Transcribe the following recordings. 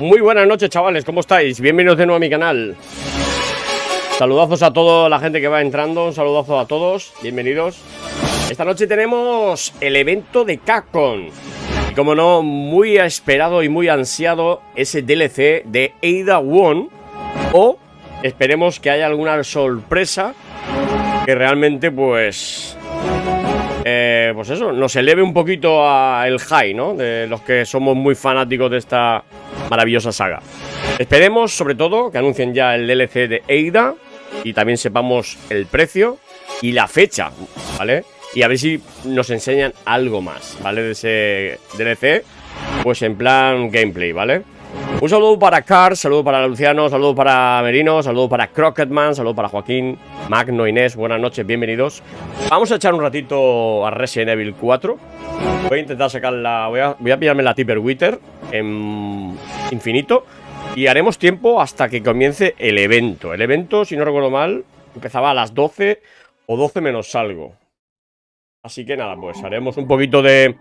Muy buenas noches, chavales, ¿cómo estáis? Bienvenidos de nuevo a mi canal. Saludazos a toda la gente que va entrando, un saludazo a todos, bienvenidos. Esta noche tenemos el evento de Capcom. Y como no, muy esperado y muy ansiado ese DLC de Ada Wong. O esperemos que haya alguna sorpresa que realmente pues eso, nos eleve un poquito el high, ¿no? De los que somos muy fanáticos de esta maravillosa saga. Esperemos, sobre todo, que anuncien ya el DLC de Ada y también sepamos el precio y la fecha, ¿vale? Y a ver si nos enseñan algo más, ¿vale? De ese DLC, pues en plan gameplay, ¿vale? Un saludo para Cars, saludo para Luciano, saludo para Merino, saludo para Crocketman, saludo para Joaquín, Magno, Inés, buenas noches, bienvenidos. Vamos a echar un ratito a Resident Evil 4. Voy a intentar sacarla, voy a pillarme la Tipper Witter en infinito. Y haremos tiempo hasta que comience el evento. El evento, si no recuerdo mal, empezaba a las 12 o 12 menos algo. Así que nada, pues haremos un poquito de...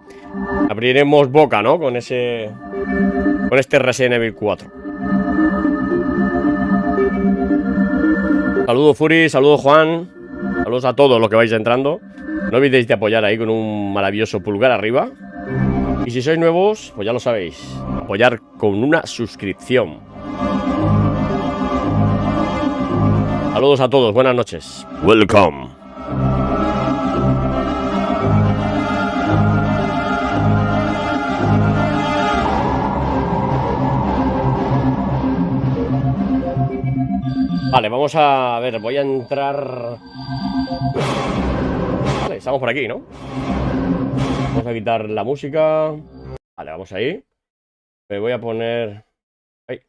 Abriremos boca, ¿no? Con este Resident Evil 4. Saludos Furi, saludos Juan. Saludos a todos los que vais entrando. No olvidéis de apoyar ahí con un maravilloso pulgar arriba. Y si sois nuevos, pues ya lo sabéis. Apoyar con una suscripción. Saludos a todos, buenas noches. Welcome. Vale, vamos a ver, voy a entrar... Vale, estamos por aquí, ¿no? Vamos a quitar la música. Vale, vamos ahí. Me voy a poner... Ahí.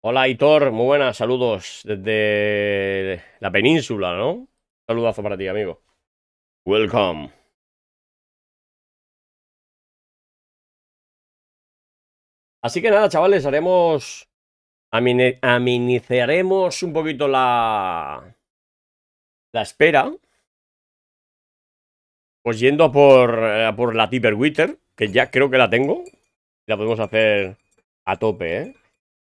Hola, Aitor, muy buenas, saludos desde la península, ¿no? Saludazo para ti, amigo. Welcome. Así que nada, chavales, haremos... Amenizaremos un poquito la espera. Pues yendo por la Tipper Witter, que ya creo que la tengo. La podemos hacer a tope, ¿eh?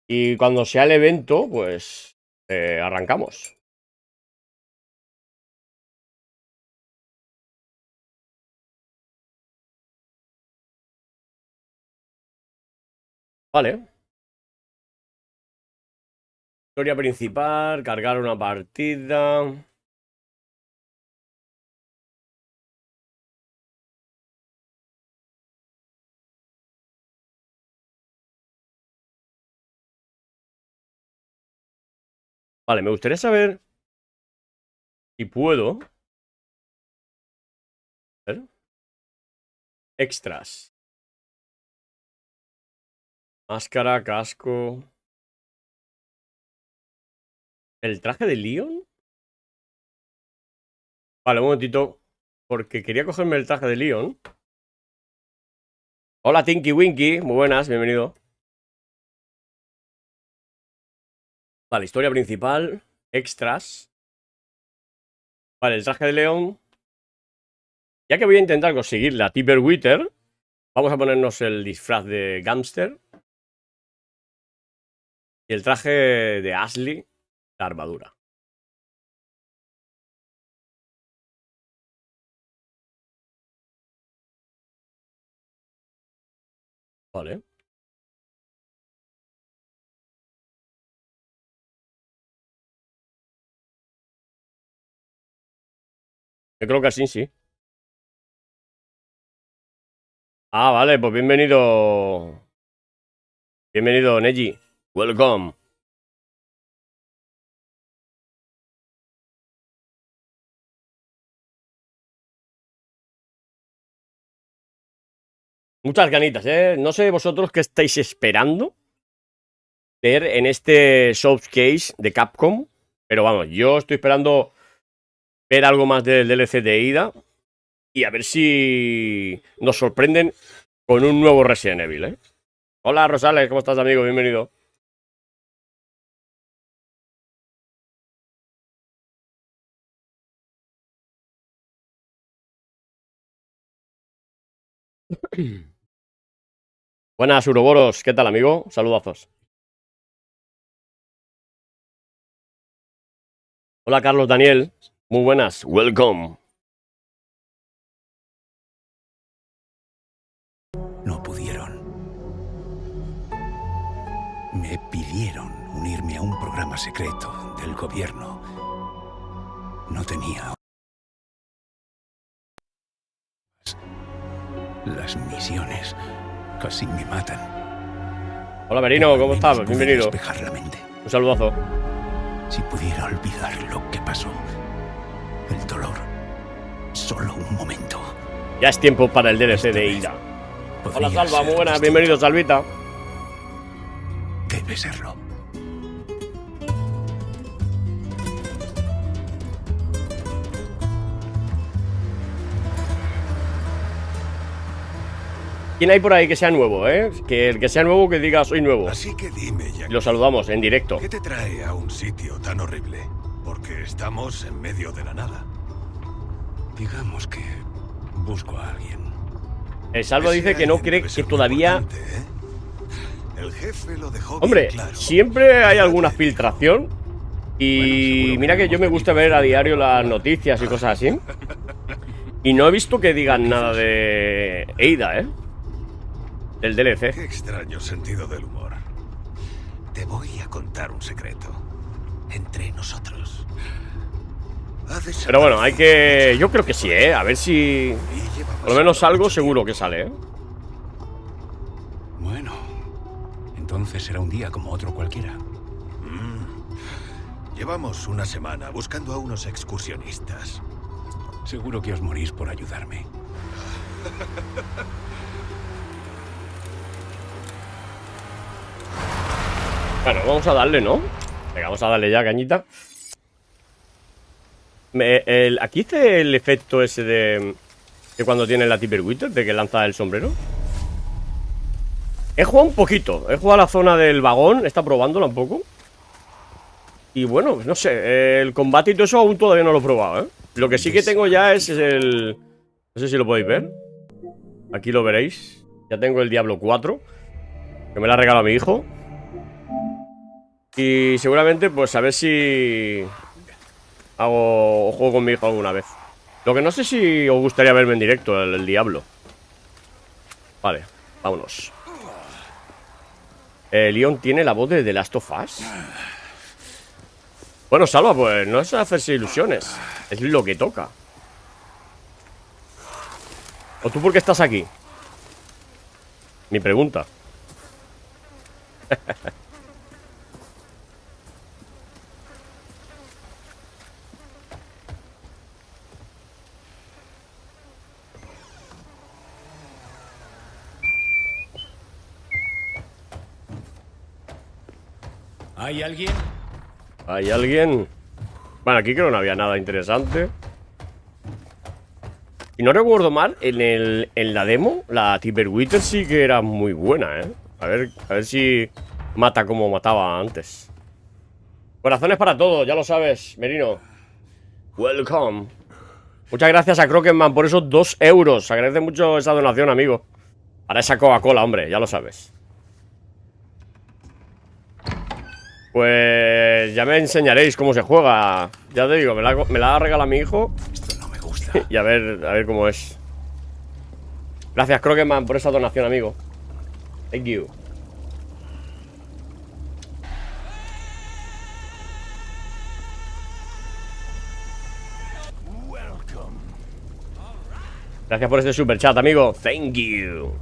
Y cuando sea el evento, pues arrancamos. Vale. Historia principal, cargar una partida. Vale, me gustaría saber si puedo. A ver. Extras. Máscara, casco. ¿El traje de Leon? Vale, un momentito. Porque quería cogerme el traje de Leon. Hola, Tinky Winky. Muy buenas, bienvenido. Vale, historia principal. Extras. Vale, el traje de Leon. Ya que voy a intentar conseguir la Tipper Witter, vamos a ponernos el disfraz de gángster. Y el traje de Ashley, la armadura. Vale. Yo creo que así sí. Ah, vale, pues bienvenido. Bienvenido, Neji. Welcome. Muchas ganitas, ¿eh? No sé vosotros qué estáis esperando ver en este showcase de Capcom. Pero vamos, yo estoy esperando ver algo más del DLC de Ada. Y a ver si nos sorprenden con un nuevo Resident Evil, ¿eh? Hola, Rosales, ¿cómo estás, amigo? Bienvenido. Buenas, Uroboros. ¿Qué tal, amigo? Saludazos. Hola, Carlos Daniel. Muy buenas. Welcome. No pudieron. Me pidieron unirme a un programa secreto del gobierno. No tenía... Las misiones casi me matan. Hola, Merino. ¿Cómo estás? Bienvenido. Despejar la mente. Un saludazo. Si pudiera olvidar lo que pasó, el dolor, solo un momento. Ya es tiempo para el DLC de Ida. Hola, Salva. Muy buenas. Bienvenido, Salvita. Debe serlo. ¿Quién hay por ahí que sea nuevo, eh? Que el que sea nuevo que diga soy nuevo. Así que dime, Jack, Y lo saludamos en directo. ¿qué te trae a un sitio tan horrible? Porque estamos en medio de la nada. Digamos que busco a alguien. El Salvo dice que no cree que todavía... El jefe lo dejó Hombre, bien claro. siempre hay alguna filtración. Y mira que yo me gusta ver a diario las noticias y cosas así. Y no he visto que digan nada de Ada, ¿eh? Del DLC. Qué extraño sentido del humor. Te voy a contar un secreto. Entre nosotros. Pero bueno, hay que... Yo creo que sí, ¿eh? A ver si... Por lo menos algo seguro que sale, ¿eh? Bueno, entonces será un día como otro cualquiera. Llevamos una semana buscando a unos excursionistas. Seguro que os morís por ayudarme. Bueno, vamos a darle, ¿no? Venga, vamos a darle ya, cañita. Aquí hice el efecto ese de cuando tiene la Tipper Witter, de que lanza el sombrero. He jugado un poquito. He jugado a la zona del vagón. Está probándola un poco. Y bueno, no sé. El combate y todo eso aún todavía no lo he probado, ¿eh? Lo que sí que tengo ya es el... No sé si lo podéis ver. Aquí lo veréis. Ya tengo el Diablo 4. Que me lo ha regalado mi hijo. Y seguramente, pues a ver si... juego con mi hijo alguna vez. Lo que no sé si os gustaría verme en directo, el Diablo. Vale, vámonos. Leon tiene la voz de The Last of Us. Bueno, Salva, pues no es hacerse ilusiones. Es lo que toca. ¿O tú por qué estás aquí? Mi pregunta. ¿Hay alguien? ¿Hay alguien? Bueno, aquí creo que no había nada interesante. Y no recuerdo mal, en la demo, la Tipper Witter sí que era muy buena, ¿eh? A ver si mata como mataba antes. Corazones para todos, ya lo sabes, Merino. Welcome. Muchas gracias a Crocketman por esos 2 euros. Agradece mucho esa donación, amigo. Para esa Coca-Cola, hombre, ya lo sabes. Pues ya me enseñaréis cómo se juega. Ya te digo, me la ha regalado mi hijo. Esto no me gusta. Y a ver cómo es. Gracias, Crocketman, por esa donación, amigo. Thank you. Gracias por este super chat, amigo. Thank you.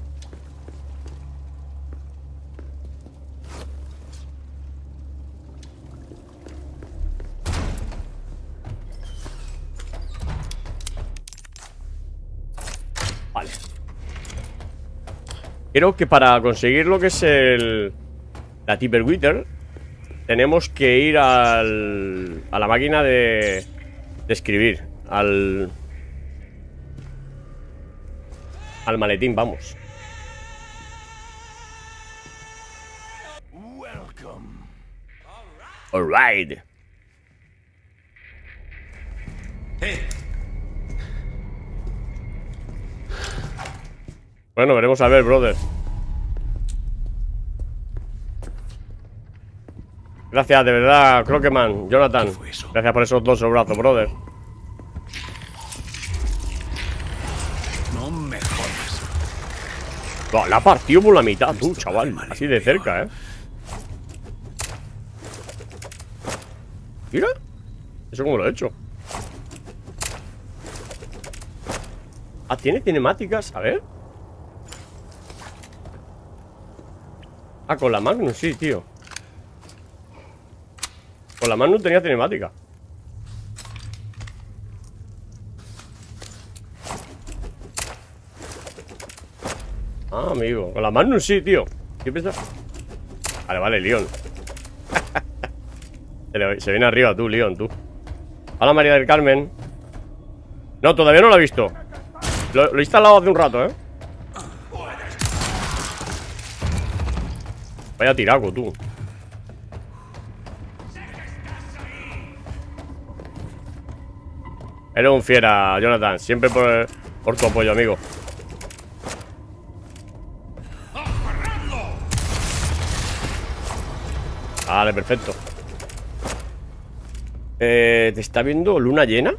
Vale. Creo que para conseguir lo que es la Tipper Witter, tenemos que ir a la máquina de escribir. Al maletín, vamos. Alright. Bueno, veremos a ver, brother. Gracias, de verdad, Croqueman, Jonathan. Gracias por esos 2 brazos, brother. No me jodas. No, la ha partido por la mitad, tú, chaval. Así de cerca, ¿eh? Mira. ¿Eso cómo lo he hecho? Ah, tiene cinemáticas. A ver. Ah, con la Magnum, sí, tío. Con la Magnum tenía cinemática. Ah, amigo. Con la Magnum sí, tío. ¿Qué piensas? Vale, vale, Leon. Se viene arriba tú, Leon, tú. Hola, María del Carmen. No, todavía no lo he visto. Lo he instalado hace un rato, ¿eh? Vaya tiraco, tú. Eres un fiera, Jonathan. Siempre por tu apoyo, amigo. Vale, perfecto. ¿Te está viendo luna llena?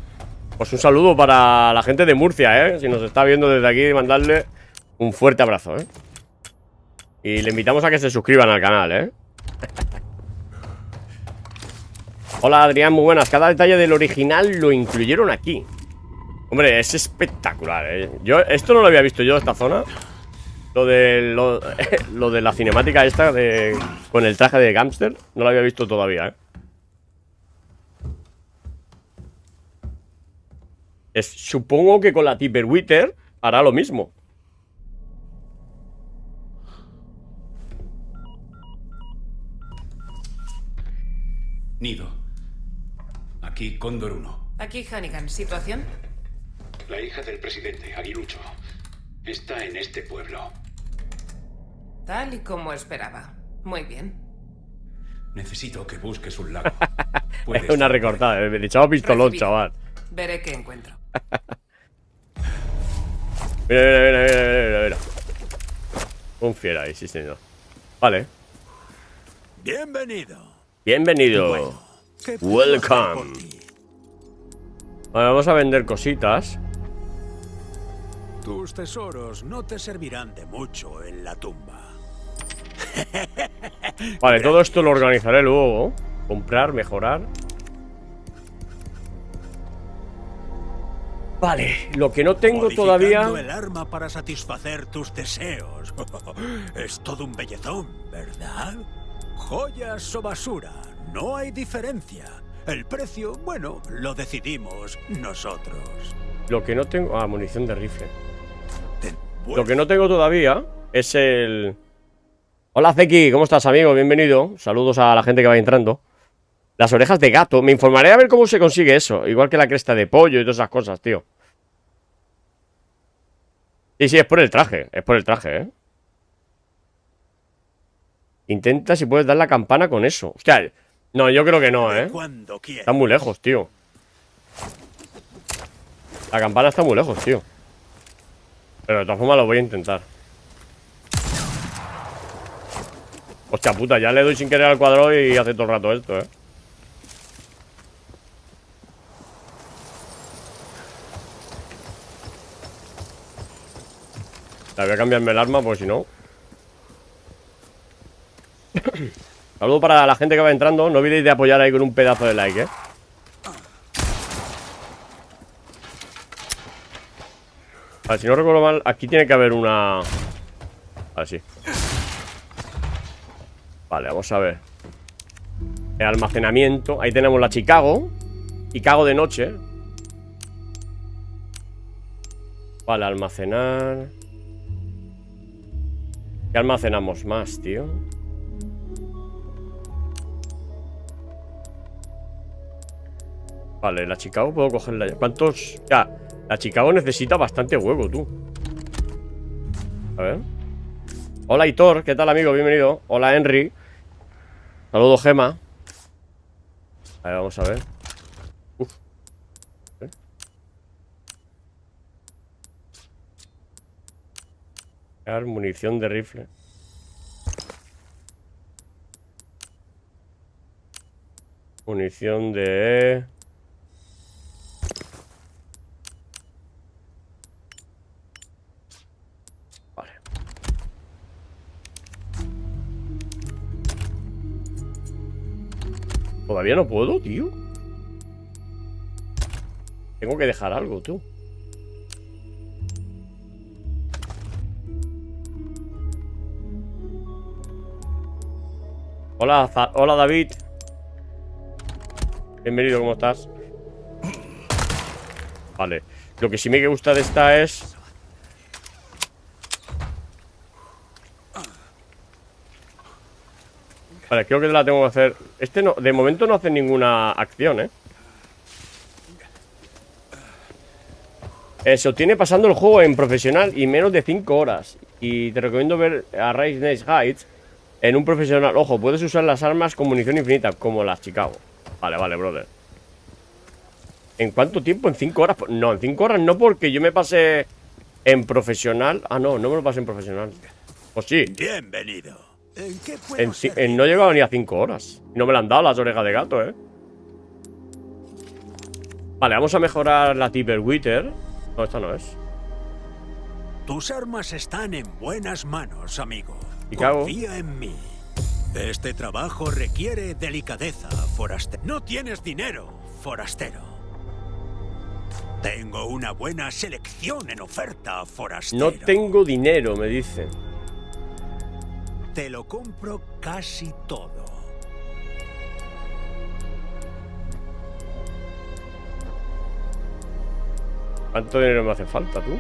Pues un saludo para la gente de Murcia, ¿eh? Si nos está viendo desde aquí, mandarle un fuerte abrazo, ¿eh? Y le invitamos a que se suscriban al canal, ¿eh? Hola, Adrián, muy buenas. Cada detalle del original lo incluyeron aquí. Hombre, es espectacular, ¿eh? Yo esto no lo había visto yo, esta zona. Lo de la cinemática esta con el traje de gángster. No lo había visto todavía, ¿eh? Supongo que con la Tipper Wither hará lo mismo. Nido. Aquí Cóndor 1. Aquí Hannigan. ¿Situación? La hija del presidente, Aguilucho, está en este pueblo. Tal y como esperaba. Muy bien. Necesito que busques un lago. Es una recortada, me echaba pistolón, Recibido. chaval. Veré qué encuentro. Mira. Un fiera ahí, sí, señor. Vale. Bienvenido. Bienvenido. Bueno, ¿qué puedo hacer por Welcome. ti? Vale, vamos a vender cositas. Tus tesoros no te servirán de mucho en la tumba. Vale, todo esto lo organizaré luego. Comprar, mejorar. Vale, lo que no tengo Modificando todavía. el arma para satisfacer tus deseos. Es todo un bellezón, ¿verdad? Joyas o basura, no hay diferencia. El precio, bueno, lo decidimos nosotros. Lo que no tengo. Ah, munición de rifle. Ten Lo que no tengo todavía es el. Hola, Zeki, ¿cómo estás, amigo? Bienvenido. Saludos a la gente que va entrando. Las orejas de gato. Me informaré a ver cómo se consigue eso. Igual que la cresta de pollo y todas esas cosas, tío. Sí, es por el traje. Es por el traje, ¿eh? Intenta si puedes dar la campana con eso. Hostia, no, yo creo que no, ¿eh? Cuando quieras. Está muy lejos, tío. La campana está muy lejos, tío. Pero de todas formas lo voy a intentar. Hostia puta, ya le doy sin querer al cuadrado y hace todo el rato esto, ¿eh? La voy a cambiarme el arma, porque si no. Saludo para la gente que va entrando. No olvidéis de apoyar ahí con un pedazo de like, ¿eh? Vale, si no recuerdo mal, aquí tiene que haber una. Vale, sí. Vale, vamos a ver. El almacenamiento. Ahí tenemos la Chicago. Chicago de noche. Vale, almacenar. ¿Qué almacenamos más, tío? Vale, la Chicago puedo cogerla ya. ¿Cuántos? Ya, la Chicago necesita bastante huevo, tú. A ver. Hola, Hitor, ¿qué tal, amigo? Bienvenido. Hola, Henry. Saludos, Gema. A ver, vamos a ver. Uf. Munición de rifle. Munición de... Vale. Todavía no puedo, tío. Tengo que dejar algo, tú. Hola, hola David. Bienvenido, ¿cómo estás? Vale. Lo que sí me gusta de esta es... Vale, creo que la tengo que hacer... Este no, de momento no hace ninguna acción, ¿eh? Se obtiene pasando el juego en profesional y menos de 5 horas. Y te recomiendo ver a Rise Nice Heights en un profesional. Ojo, puedes usar las armas con munición infinita, como las Chicago. Vale, vale, brother. ¿En cuánto tiempo? ¿En 5 horas? No, en 5 horas no, porque yo me pasé en profesional. Ah, no, no me lo pasé en profesional. Pues sí. Bienvenido. ¿En qué puedo servir? No he llegado ni a 5 horas. No me la han dado las orejas de gato, ¿eh? Vale, vamos a mejorar la Tipperwitter. No, esta no es. Tus armas están en buenas manos, amigo. Chicago. Confía en mí. Este trabajo requiere delicadeza, forastero. No tienes dinero, forastero. Tengo una buena selección en oferta, forastero. No tengo dinero, me dicen. Te lo compro casi todo. ¿Cuánto dinero me hace falta, tú?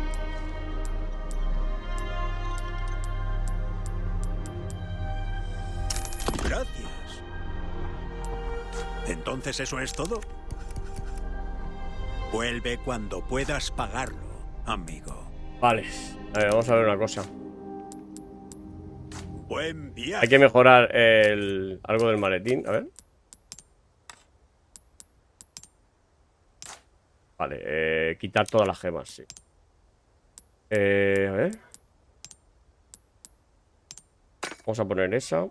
Gracias. ¿Entonces eso es todo? Vuelve cuando puedas pagarlo, amigo. Vale, a ver, vamos a ver una cosa. Buen viaje. Hay que mejorar algo del maletín, a ver. Vale, quitar todas las gemas, sí. A ver. Vamos a poner esa.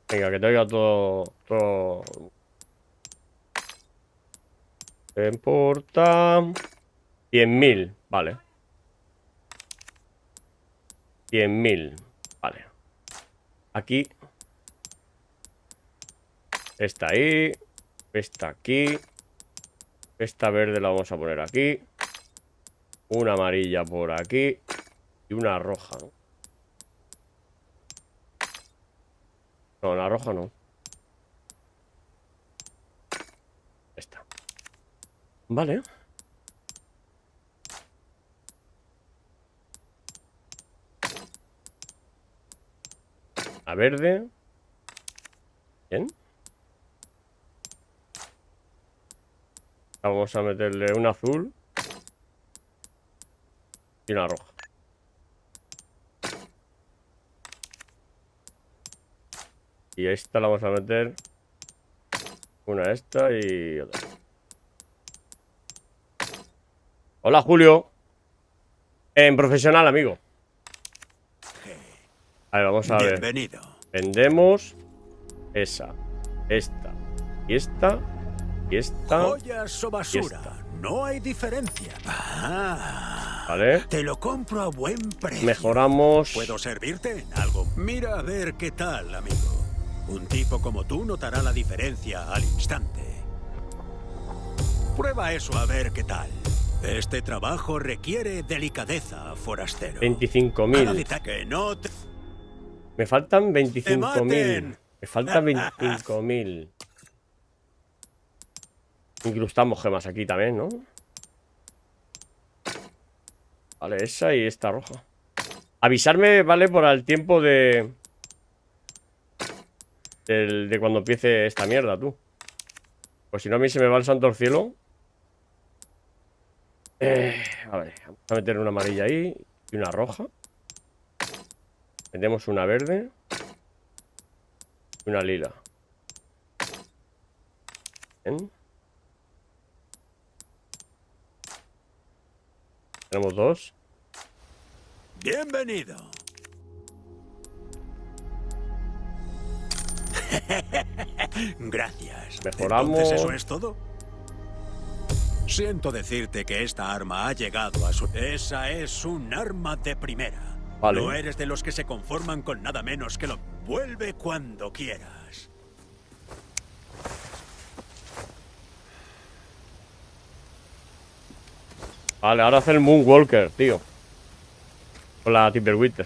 Venga, que te oiga todo. ¿Qué importa? 100.000, vale. 100.000, vale. Aquí. Esta ahí. Esta aquí. Esta verde la vamos a poner aquí. Una amarilla por aquí. Y una roja, ¿no? No, la roja no. Esta. Vale. La verde. Bien. Vamos a meterle un azul. Y una roja. Y esta la vamos a meter. Una esta y otra. Hola, Julio. En profesional, amigo. A ver, vamos a ver. Bienvenido. Vendemos esa, esta y esta y esta. Joyas o basura. Y esta. No hay diferencia. Ah, Vale. te lo compro a buen precio. Mejoramos. ¿Puedo servirte en algo? Mira a ver qué tal, amigo. Un tipo como tú notará la diferencia al instante. Prueba eso a ver qué tal. Este trabajo requiere delicadeza, forastero. 25.000. Que no te... Me faltan 25.000. maten. Me faltan 25.000. Incrustamos gemas aquí también, ¿no? Vale, esa y esta roja. Avisarme, ¿vale? Por el tiempo de cuando empiece esta mierda, tú. Pues si no, a mí se me va el santo al cielo. A ver, vamos a meter una amarilla ahí y una roja. Metemos una verde y una lila. Bien. Tenemos 2. Bienvenido. Gracias. Mejoramos. ¿Entonces eso es todo? Siento decirte que esta arma ha llegado a su... Esa es un arma de primera. Vale. No eres de los que se conforman con nada menos que lo... Vuelve cuando quieras. Vale, ahora hace el Moonwalker, tío. Con la Timberwinter.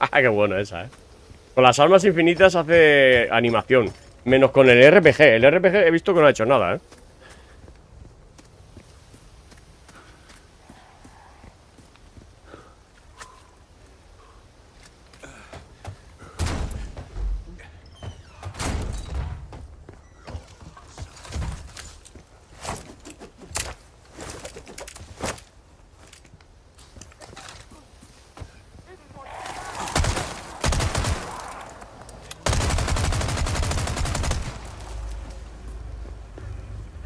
Ah, qué bueno esa, Con las armas infinitas hace animación. Menos con el RPG. El RPG he visto que no ha hecho nada,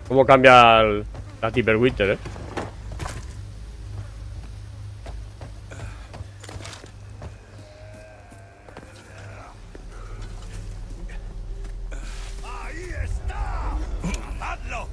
Cómo cambia la Timberwinter, ¡Ahí está! ¡Hazlo!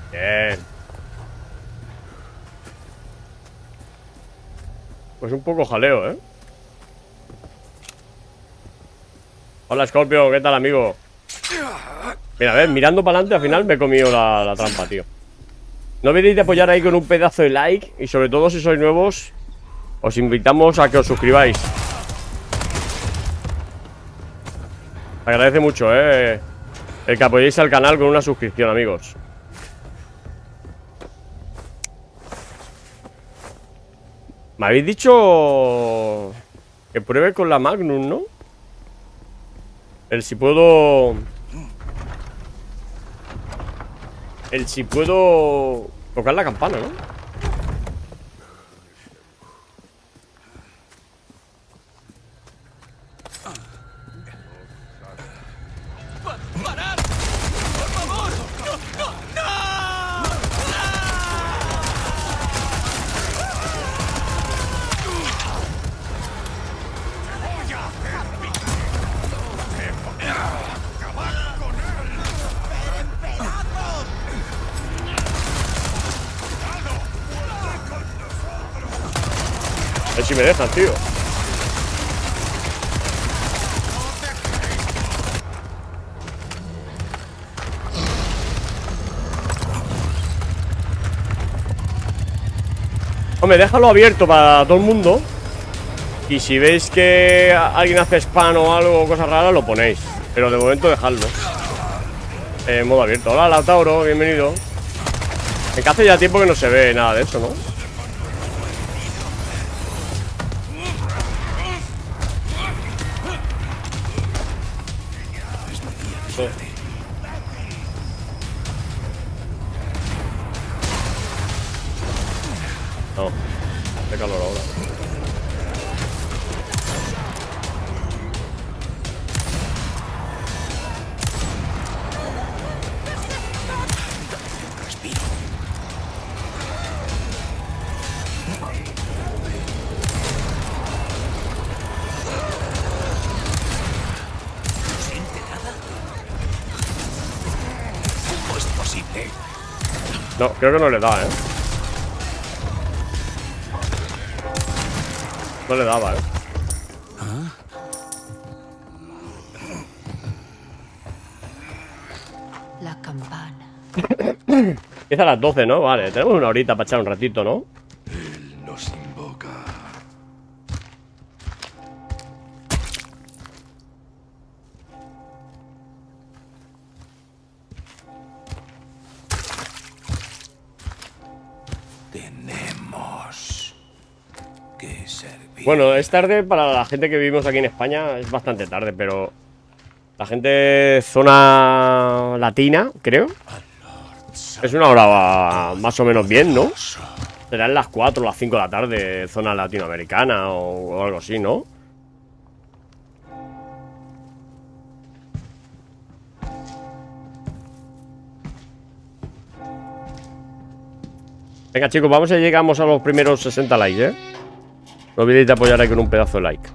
Bien. Pues un poco jaleo, Hola, Scorpio, ¿qué tal, amigo? Mira, a ver, mirando para adelante, al final me he comido la trampa, tío. No olvidéis de apoyar ahí con un pedazo de like. Y sobre todo, si sois nuevos, os invitamos a que os suscribáis. Se agradece mucho, el que apoyéis al canal con una suscripción, amigos. Me habéis dicho que pruebe con la Magnum, ¿no? El si puedo tocar la campana, ¿no? ¡Parad! ¡Por favor! ¡No! ¡No! A ver si me dejan, tío. Hombre, déjalo abierto para todo el mundo. Y si veis que alguien hace spam o algo, cosas raras, lo ponéis. Pero de momento dejadlo en modo abierto. Hola, Lautauro, bienvenido. En que hace ya tiempo que no se ve nada de eso, ¿no? Sí. No, hace calor ahora. ¿Cómo es posible? No, creo que no le da, No le daba, La campana. Empieza a las 12, ¿no? Vale, tenemos una horita para echar un ratito, ¿no? Él nos invoca. Tenemos que Bueno, es tarde para la gente que vivimos aquí en España. Es bastante tarde, pero la gente zona latina, creo, es una hora más o menos bien, ¿no? Serán las 4 o las 5 de la tarde, zona latinoamericana o algo así, ¿no? Venga, chicos, vamos a llegamos a los primeros 60 likes, ¿eh? No olvidéis de apoyar ahí con un pedazo de like.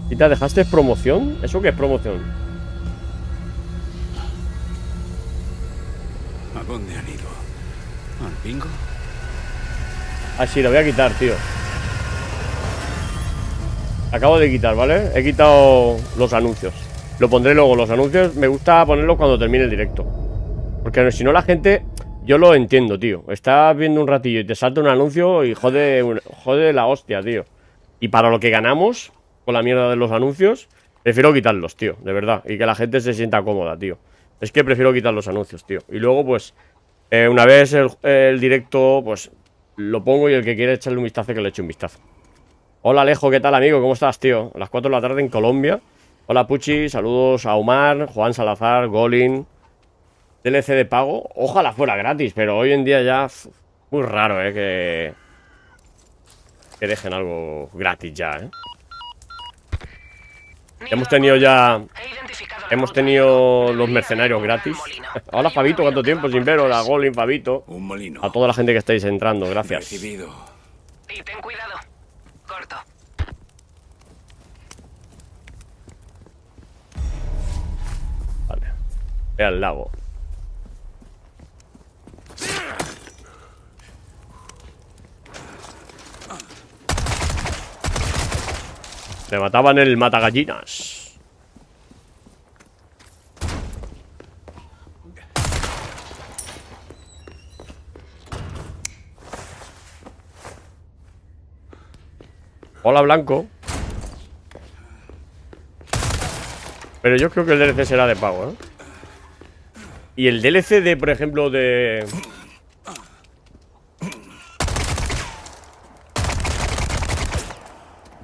¿Y te dejaste promoción? ¿Eso qué es promoción? ¿A dónde han ido? ¿Al bingo? Ah, sí, lo voy a quitar, tío. Acabo de quitar, ¿vale? He quitado los anuncios. Lo pondré luego, los anuncios. Me gusta ponerlos cuando termine el directo. Porque si no la gente... Yo lo entiendo, tío. Estás viendo un ratillo y te salta un anuncio y jode la hostia, tío. Y para lo que ganamos con la mierda de los anuncios, prefiero quitarlos, tío. De verdad. Y que la gente se sienta cómoda, tío. Es que prefiero quitar los anuncios, tío. Y luego, pues, una vez el directo, pues, lo pongo y el que quiere echarle un vistazo, que le eche un vistazo. Hola Alejo, ¿qué tal, amigo? ¿Cómo estás, tío? A las 4 de la tarde en Colombia. Hola Puchi, saludos a Omar, Juan Salazar, Golin. DLC de pago. Ojalá fuera gratis, pero hoy en día ya... Muy raro, que dejen algo gratis ya, Hemos tenido los mercenarios gratis. Hola Fabito, ¿cuánto tiempo sin ver? Hola Golin, Fabito. Un molino. A toda la gente que estáis entrando, gracias. Recibido. Y ten cuidado. Corto. Vale. Ve al lago. Me mataban el matagallinas. Hola, Blanco. Pero yo creo que el DLC será de pago, ¿eh? Y el DLC de, por ejemplo, de...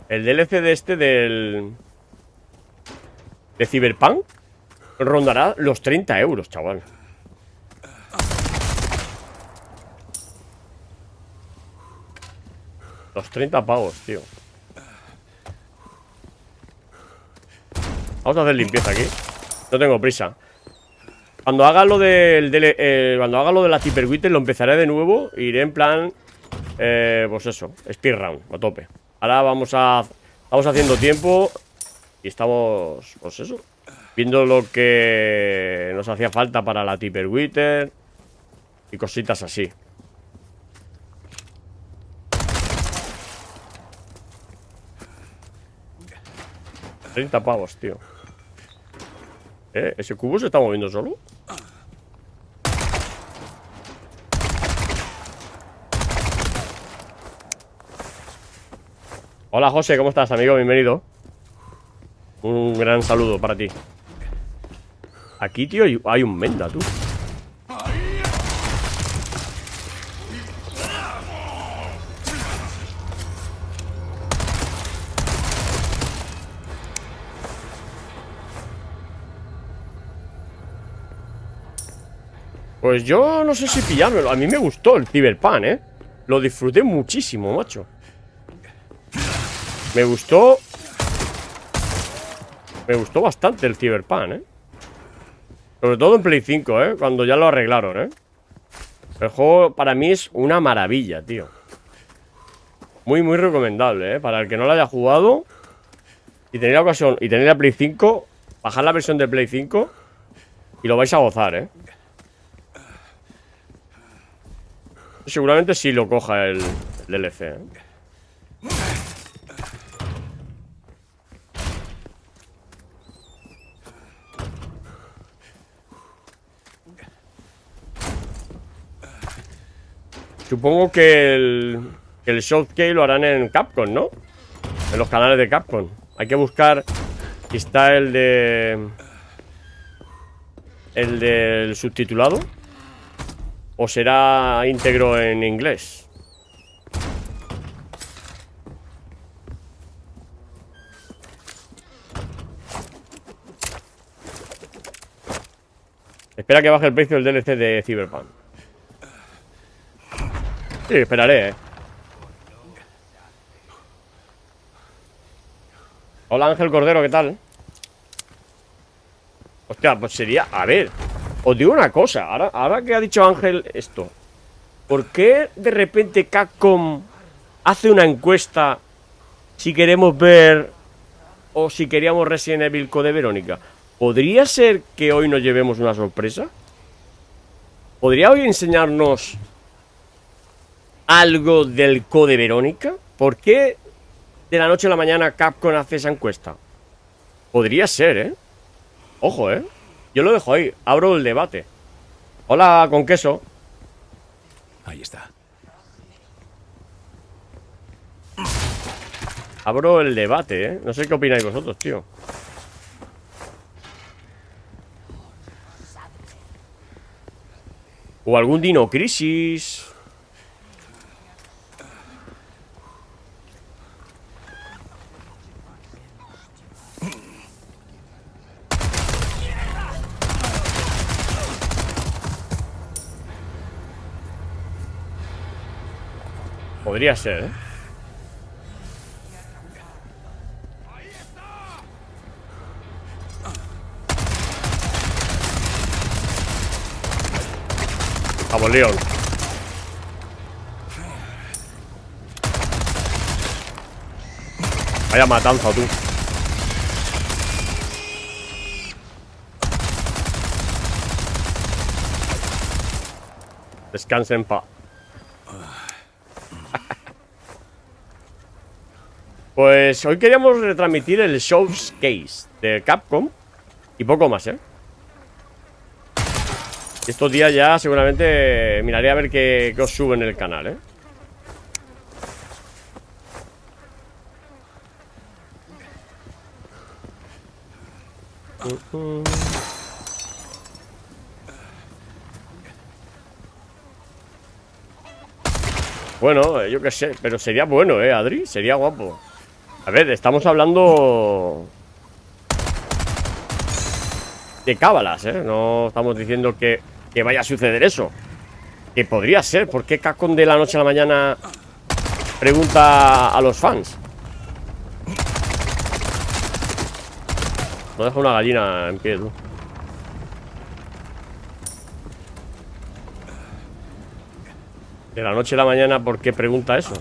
El DLC de este del... De Cyberpunk rondará los 30 euros, chaval. Los 30 pavos, tío. Vamos a hacer limpieza aquí. No tengo prisa. Cuando haga lo del cuando haga lo de la Tiperwitten lo empezaré de nuevo. Iré en plan pues eso, speedrun, a tope. Ahora vamos haciendo tiempo. Y estamos, pues eso, viendo lo que nos hacía falta para la Tiperwitten y cositas así. $30 pavos, tío. ¿Ese cubo se está moviendo solo? Hola José, ¿cómo estás, amigo? Bienvenido. Un gran saludo para ti. Aquí, tío, hay un menda, tú. Pues yo no sé si pillármelo. A mí me gustó el Cyberpunk, Lo disfruté muchísimo, macho. Me gustó bastante el Cyberpunk, Sobre todo en Play 5, cuando ya lo arreglaron, El juego para mí es una maravilla, tío. Muy, muy recomendable, Para el que no lo haya jugado y tener la ocasión y tener la Play 5, bajar la versión de Play 5 y lo vais a gozar, Seguramente sí lo coja el DLC, Supongo que el showcase lo harán en Capcom, ¿no? En los canales de Capcom. Hay que buscar si está el de el del subtitulado? ¿O será íntegro en inglés? Espera que baje el precio del DLC de Cyberpunk. Sí, esperaré, Hola Ángel Cordero, ¿qué tal? Hostia, pues sería... A ver, os digo una cosa. Ahora que ha dicho Ángel esto, ¿por qué de repente Capcom hace una encuesta si queremos ver o si queríamos Resident Evil Code Verónica? ¿Podría ser que hoy nos llevemos una sorpresa? ¿Podría hoy enseñarnos algo del Code Verónica? ¿Por qué de la noche a la mañana Capcom hace esa encuesta? Podría ser, Ojo, Yo lo dejo ahí, abro el debate. Hola, con queso. Ahí está. Abro el debate, No sé qué opináis vosotros, tío. O algún Dino Crisis. Podría ser, Vamos, León. Vaya matanza, tú. Descansa en paz. Pues hoy queríamos retransmitir el Showcase de Capcom y poco más, Estos días ya seguramente miraré a ver qué os subo en el canal, Bueno, yo qué sé, pero sería bueno, Adri, sería guapo. A ver, estamos hablando de cábalas, no estamos diciendo que vaya a suceder eso. Que podría ser. ¿Por qué Capcom de la noche a la mañana pregunta a los fans? No deja una gallina en pie, tú. De la noche a la mañana, ¿por qué pregunta eso?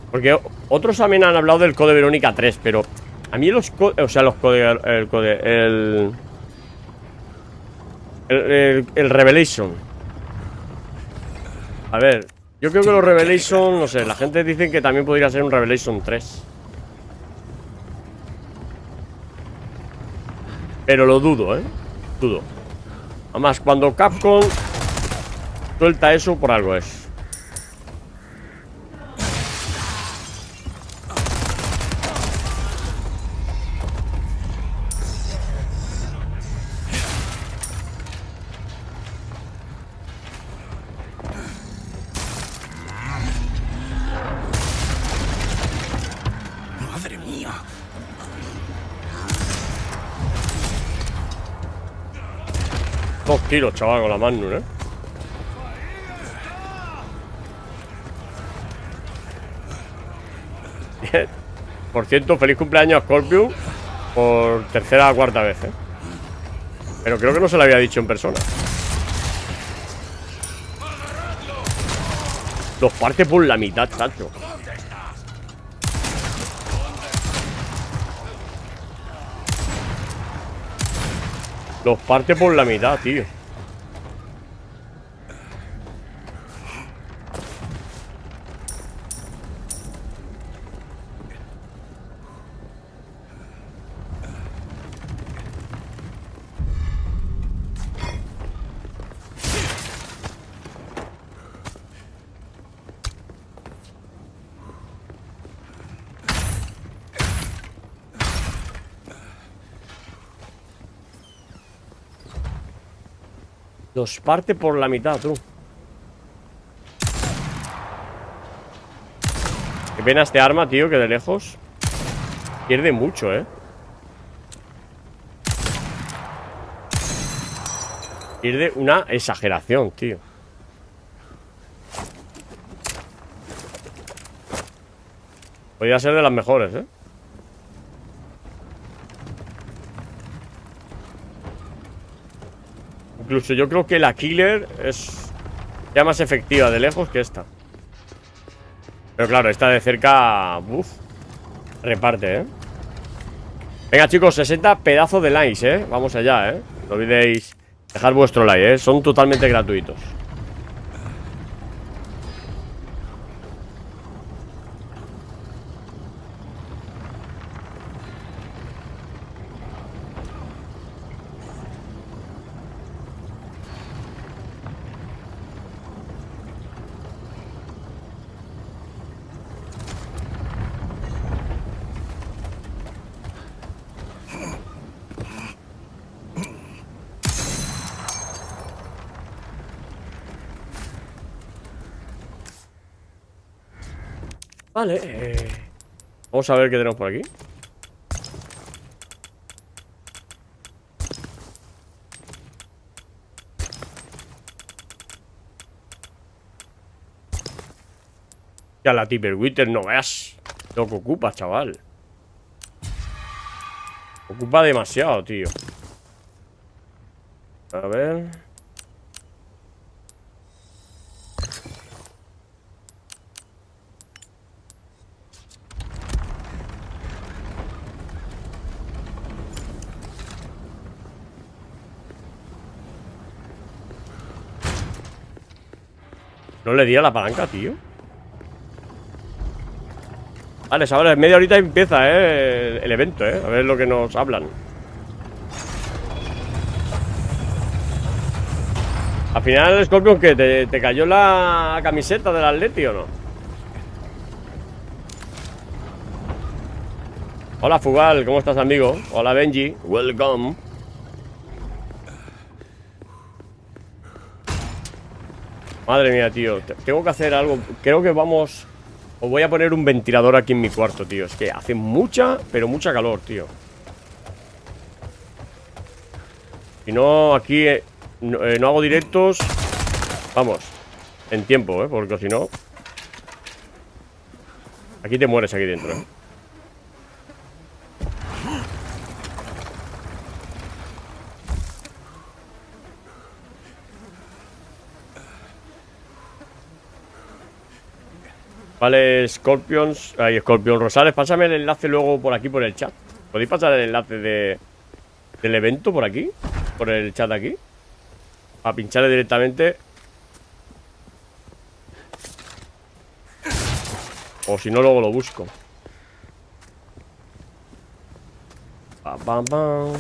Porque otros también han hablado del Code Verónica 3, pero a mí los el Revelation. A ver, yo creo que los Revelation, no sé, la gente dice que también podría ser un Revelation 3. Pero lo dudo, dudo. Además, cuando Capcom suelta eso, por algo es. Madre mía. 2 kilos, chaval, con la Magnum, Por cierto, feliz cumpleaños a Scorpion por tercera o cuarta vez, Pero creo que no se lo había dicho en persona. Los parte por la mitad, chacho. Los parte por la mitad, tío. Los parte por la mitad, tú. Qué pena este arma, tío, que de lejos pierde mucho, Pierde una exageración, tío. Podría ser de las mejores, Incluso yo creo que la Killer es ya más efectiva de lejos que esta. Pero claro, esta de cerca, reparte, Venga, chicos, 60 pedazos de likes, Vamos allá, No olvidéis dejar vuestro like, Son totalmente gratuitos. Vale, vamos a ver qué tenemos por aquí. Ya la Tipperwitter, no veas lo que ocupa, chaval. Ocupa demasiado, tío. A ver. No le di a la palanca, tío. Vale, ahora en media horita empieza, el evento, A ver lo que nos hablan. Al final, Scorpion, ¿qué? ¿Te cayó la camiseta del Atleti o no? Hola, Fugal, ¿cómo estás, amigo? Hola, Benji, welcome. Madre mía, tío, tengo que hacer algo. Creo que vamos... Os voy a poner un ventilador aquí en mi cuarto, tío. Es que hace mucha, pero mucha calor, tío. Si no, aquí no hago directos. Vamos, en tiempo, porque si no... Aquí te mueres aquí dentro, Vale, Scorpions. Ay, Scorpion Rosales, pásame el enlace luego por aquí, por el chat. ¿Podéis pasar el enlace del evento por aquí? Por el chat aquí. A pincharle directamente. O si no, luego lo busco. Pam, pam, pam.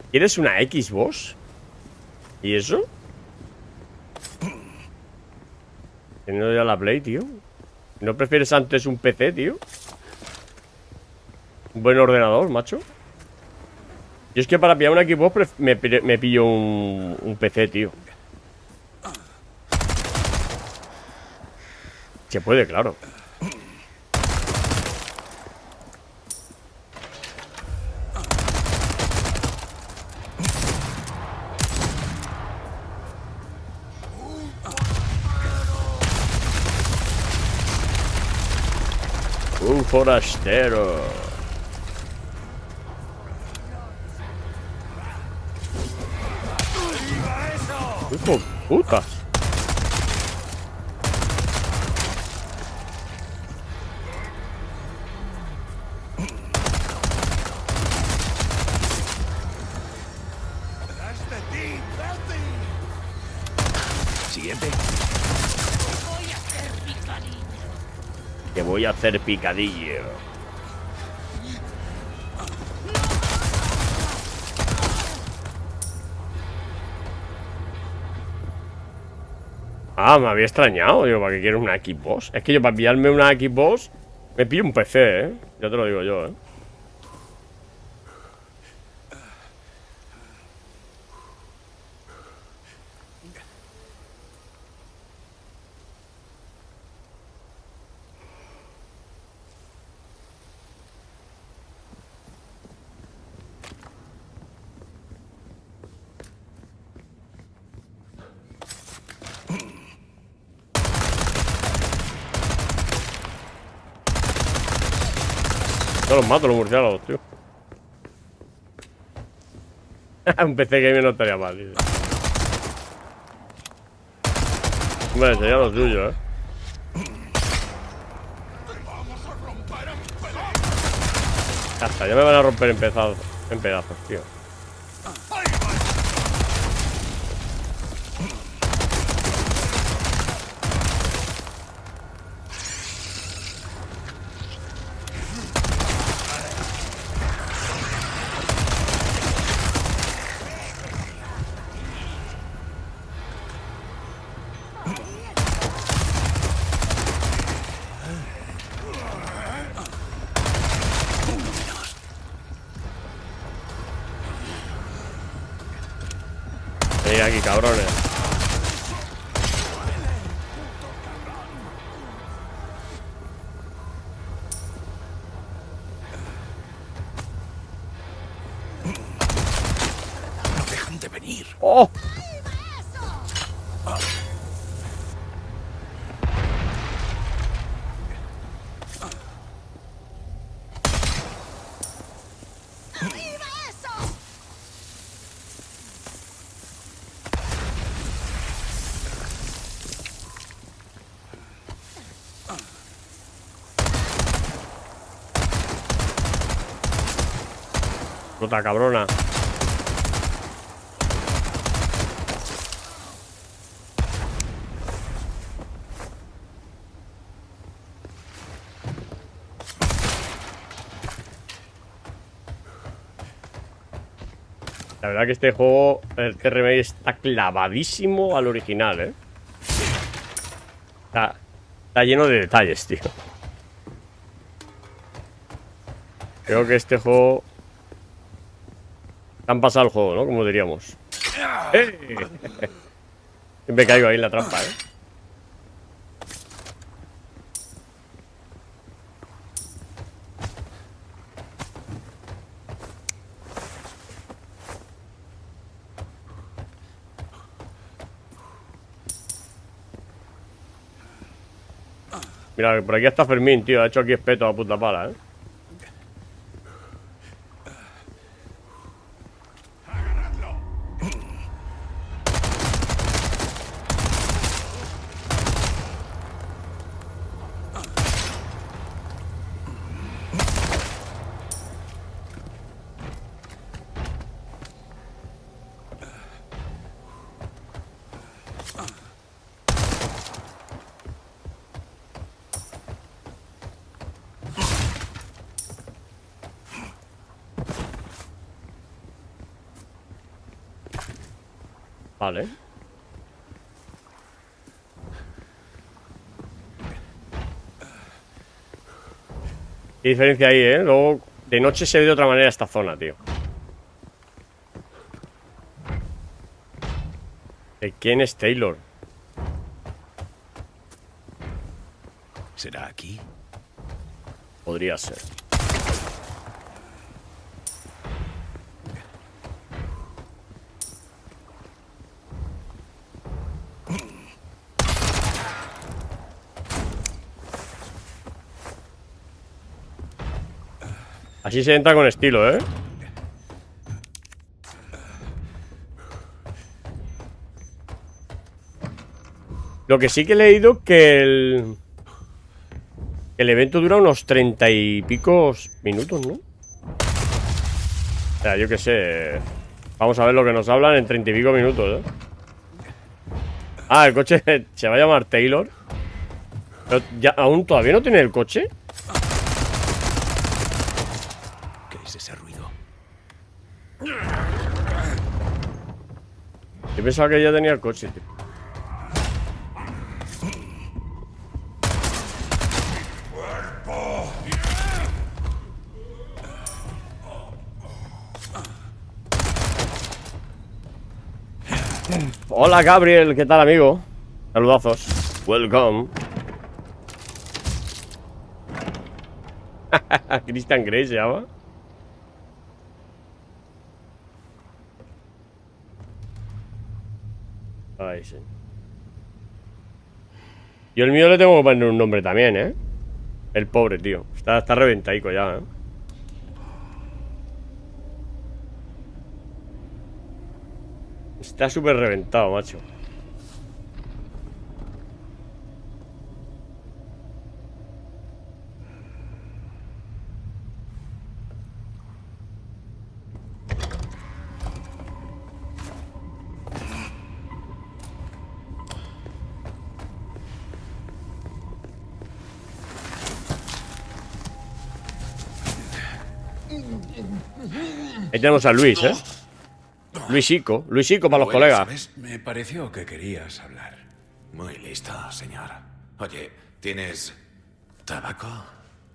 ¿Quieres una Xbox? ¿Y eso? Teniendo ya la Play, tío. ¿No prefieres antes un PC, tío? Un buen ordenador, macho. Yo es que para pillar una Xbox me pillo un PC, tío. Se puede, claro. Un forastero. ¡Hijo de puta! Siguiente. Que voy a hacer picadillo. Ah, me había extrañado. Digo, ¿para qué quiero una Xbox? Es que yo para pillarme una Xbox Me pillo un PC, ¿eh? Ya te lo digo yo, ¿eh? Yo los mato, los murciélagos, tío. Un PC que no estaría mal, tío. Hombre, sería lo suyo, ¿eh? Ya está, ya me van a romper en pedazos, tío. Venid aquí, cabrones. No dejan de venir. ¡Oh! Puta cabrona. La verdad que este juego, el Remake, está clavadísimo al original, ¿eh? Está lleno de detalles, tío. Creo que este juego... han pasado el juego, ¿no? Como diríamos. Siempre caigo ahí en la trampa, ¿eh? Mira, por aquí está Fermín, tío. Ha hecho aquí espeto a puta pala, ¿eh? Vale. Qué diferencia hay, ¿eh? Luego, de noche se ve de otra manera esta zona, tío. ¿De quién es Taylor? ¿Será aquí? Podría ser. Así se entra con estilo, ¿eh? Lo que sí que he leído que el evento dura unos 30 y picos minutos, ¿no? O sea, yo qué sé. Vamos a ver lo que nos hablan en 30 y pico minutos, ¿eh? Ah, el coche se va a llamar Taylor. Pero ya, ¿aún todavía no tiene el coche? ¿Qué es ese ruido? Yo pensaba que ya tenía el coche, tío. Hola Gabriel, ¿qué tal amigo? Saludazos. Welcome. Christian Grey se llama. Ay, sí. Yo el mío le tengo que poner un nombre también, ¿eh? El pobre, tío. Está reventaico ya, ¿eh? Está súper reventado, macho. Ahí tenemos a Luis, ¿eh? Luisico para los colegas. ¿Sabes? Me pareció que querías hablar. Muy listo, señor. Oye, ¿tienes tabaco?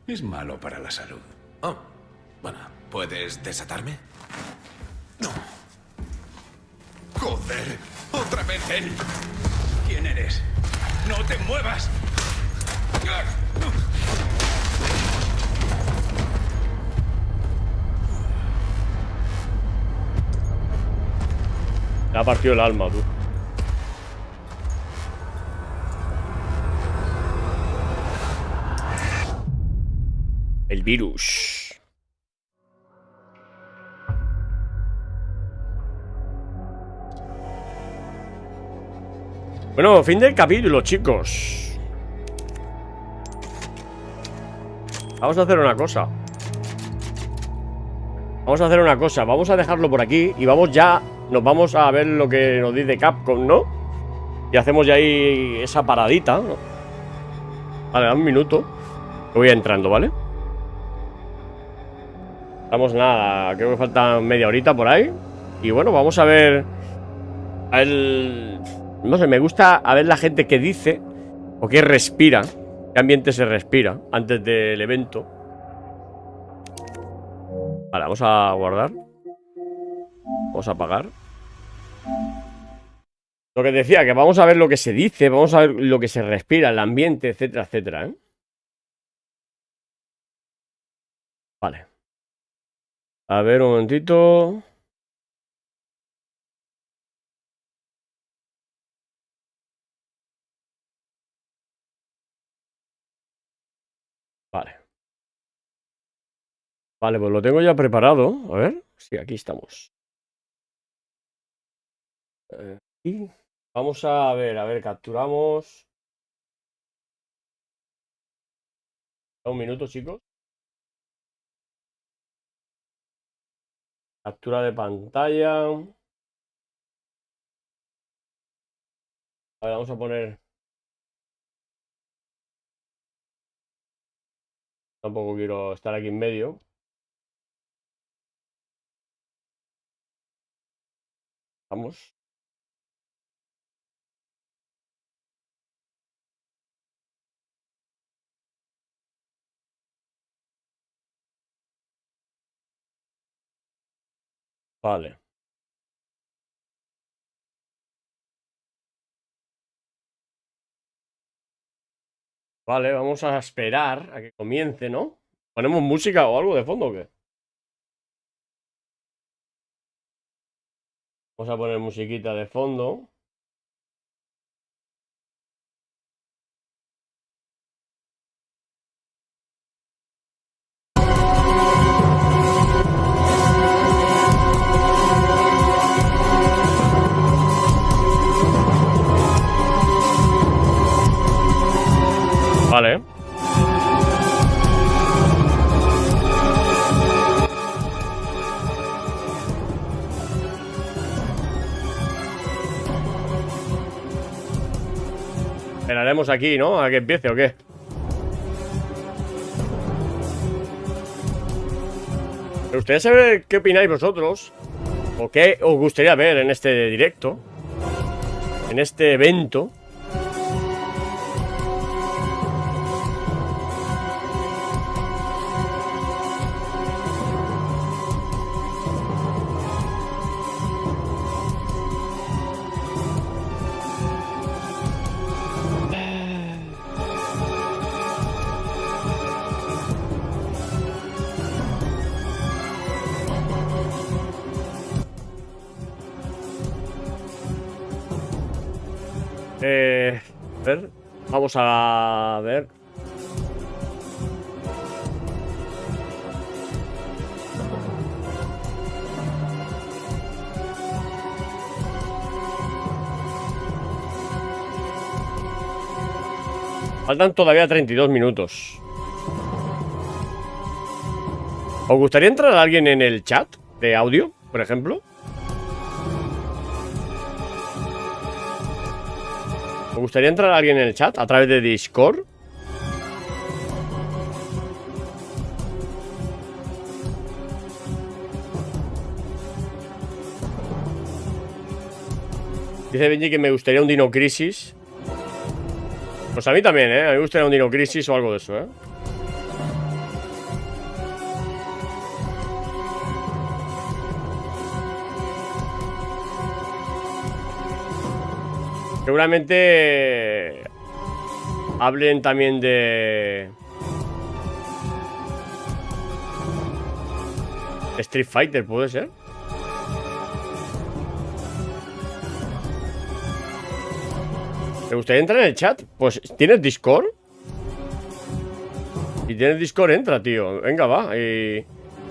Es malo para la salud. Oh, bueno, ¿puedes desatarme? No. Joder, otra vez él. ¿Quién eres? ¡No te muevas! Le ha partido el alma, tú. El virus. Bueno, fin del capítulo, chicos. Vamos a hacer una cosa. Vamos a dejarlo por aquí y vamos ya. Nos vamos a ver lo que nos dice Capcom, ¿no? Y hacemos ya ahí esa paradita, ¿no? Vale, dame un minuto. Que voy entrando, ¿vale? Estamos nada, creo que falta media horita por ahí. Y bueno, vamos a ver. No sé, me gusta a ver la gente que dice o que respira. ¿Qué ambiente se respira antes del evento? Vale, vamos a guardar. Vamos a apagar. Lo que decía, que vamos a ver lo que se dice, vamos a ver lo que se respira, el ambiente, etcétera, etcétera, ¿eh? Vale. A ver, un momentito. Vale. Vale, pues lo tengo ya preparado. A ver. Sí, aquí estamos. Y vamos a ver, capturamos. Un minuto, chicos. Captura de pantalla. A ver, vamos a poner. Tampoco quiero estar aquí en medio. Vamos. Vale. Vale, vamos a esperar a que comience, ¿no? ¿Ponemos música o algo de fondo o qué? Vamos a poner musiquita de fondo. Vale. Esperaremos aquí, ¿no? A que empiece o qué. Me gustaría saber qué opináis vosotros. O qué os gustaría ver en este directo. En este evento. A ver. Vamos a ver. Faltan todavía 32 minutos. ¿Os gustaría entrar a alguien en el chat de audio, por ejemplo? ¿Os gustaría entrar a alguien en el chat a través de Discord? Dice Benji que me gustaría un Dino Crisis. Pues a mí también, ¿eh? A mí me gustaría un Dino Crisis o algo de eso, ¿eh? Seguramente hablen también de Street Fighter, ¿puede ser? ¿Te gustaría entrar en el chat? Pues, ¿tienes Discord? Si tienes Discord, entra, tío. Venga, va. Y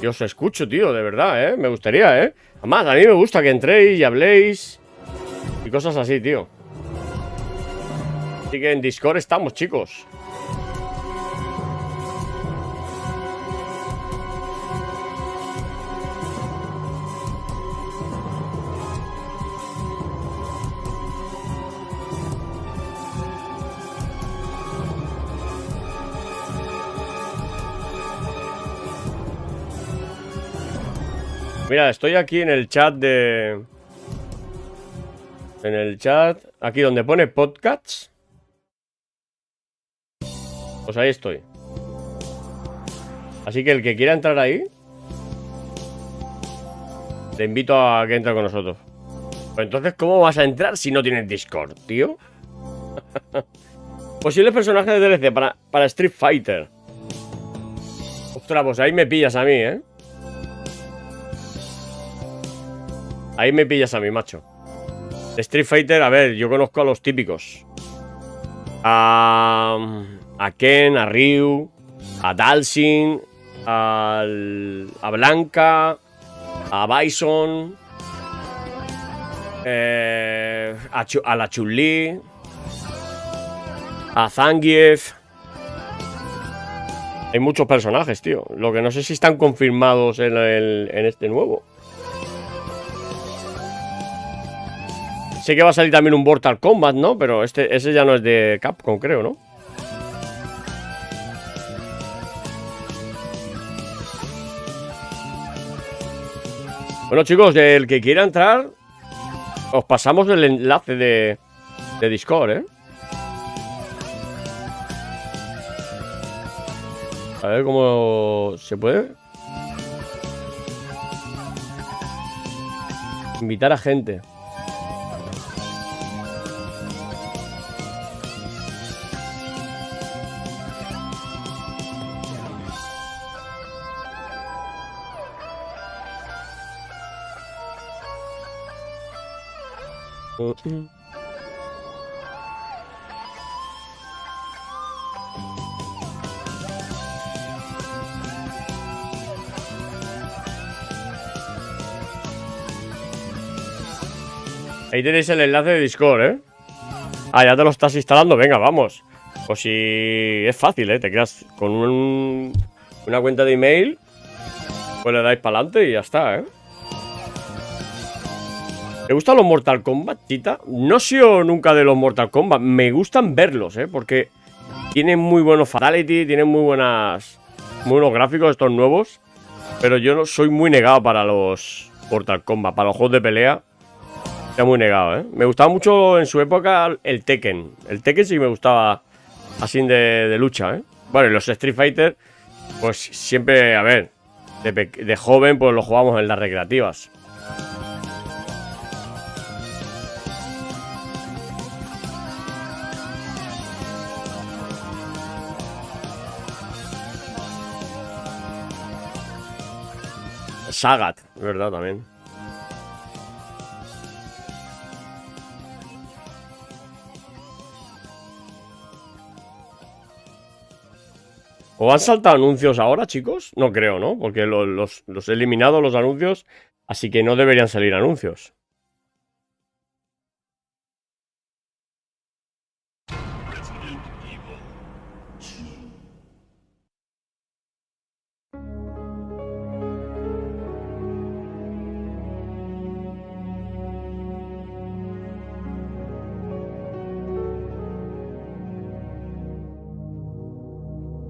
os escucho, tío, de verdad, ¿eh? Me gustaría, ¿eh? Además, a mí me gusta que entréis y habléis y cosas así, tío. Así que en Discord estamos, chicos. Mira, estoy aquí en el chat de... En el chat, aquí donde pone podcasts. Pues ahí estoy. Así que el que quiera entrar ahí, te invito a que entre con nosotros. Pues entonces, ¿cómo vas a entrar si no tienes Discord, tío? Posibles personajes de DLC para Street Fighter. Ostras, pues ahí me pillas a mí, ¿eh? Ahí me pillas a mí, macho. De Street Fighter, a ver, yo conozco a los típicos. A Ken, a Ryu, a Dalsin, a Blanca, a Bison, a la Chun-Li, a Zangief. Hay muchos personajes, tío. Lo que no sé si están confirmados en este nuevo. Sé que va a salir también un Mortal Kombat, ¿no? Pero ese ya no es de Capcom, creo, ¿no? Bueno, chicos, el que quiera entrar, os pasamos el enlace de Discord, ¿eh? A ver cómo se puede. Invitar a gente. Ahí tenéis el enlace de Discord, ¿eh? Ah, ya te lo estás instalando. Venga, vamos. Pues si es fácil, ¿eh? Te quedas con una cuenta de email, pues le dais para adelante y ya está, ¿eh? ¿Te gustan los Mortal Kombat, Tita? No he sido nunca de los Mortal Kombat. Me gustan verlos, ¿eh? Porque tienen muy buenos fatality, tienen muy buenos gráficos estos nuevos. Pero yo no soy muy negado para los Mortal Kombat, para los juegos de pelea. Estoy muy negado, ¿eh? Me gustaba mucho en su época el Tekken. El Tekken sí me gustaba así de lucha, ¿eh? Bueno, y los Street Fighter, pues siempre, a ver, de joven, pues los jugábamos en las recreativas. Sagat, ¿verdad? También. ¿O han saltado anuncios ahora, chicos? No creo, ¿no? Porque los he eliminado los anuncios, así que no deberían salir anuncios.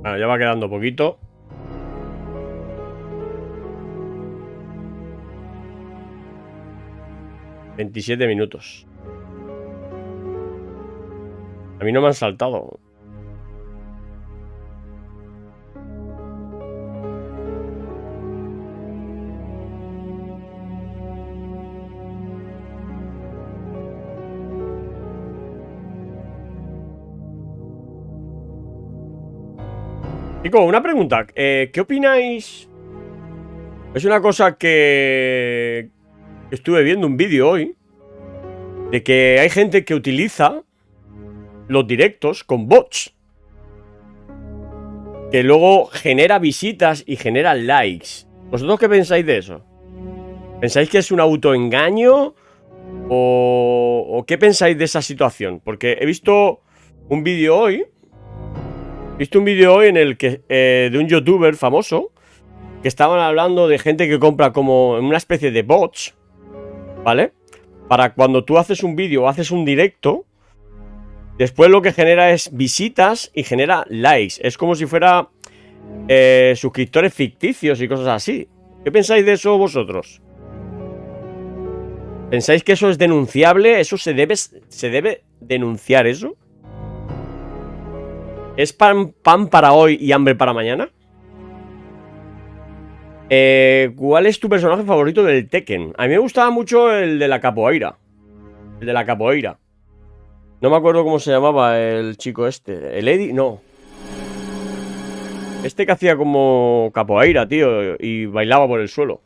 Bueno, ya va quedando poquito. $27 minutos. A mí no me han saltado. Chicos, una pregunta. ¿Qué opináis? Es una cosa que estuve viendo un vídeo hoy. De que hay gente que utiliza los directos con bots. Que luego genera visitas y genera likes. ¿Vosotros qué pensáis de eso? ¿Pensáis que es un autoengaño? ¿O qué pensáis de esa situación? Porque he visto un vídeo hoy. En el que de un youtuber famoso que estaban hablando de gente que compra como una especie de bots, ¿vale? Para cuando tú haces un vídeo o haces un directo, después lo que genera es visitas y genera likes. Es como si fuera suscriptores ficticios y cosas así. ¿Qué pensáis de eso vosotros? ¿Pensáis que eso es denunciable? ¿Eso se debe denunciar eso? ¿Es pan para hoy y hambre para mañana? ¿Cuál es tu personaje favorito del Tekken? A mí me gustaba mucho el de la capoeira. El de la capoeira. No me acuerdo cómo se llamaba el chico este. ¿El Eddie? No. Este que hacía como capoeira, tío, y bailaba por el suelo.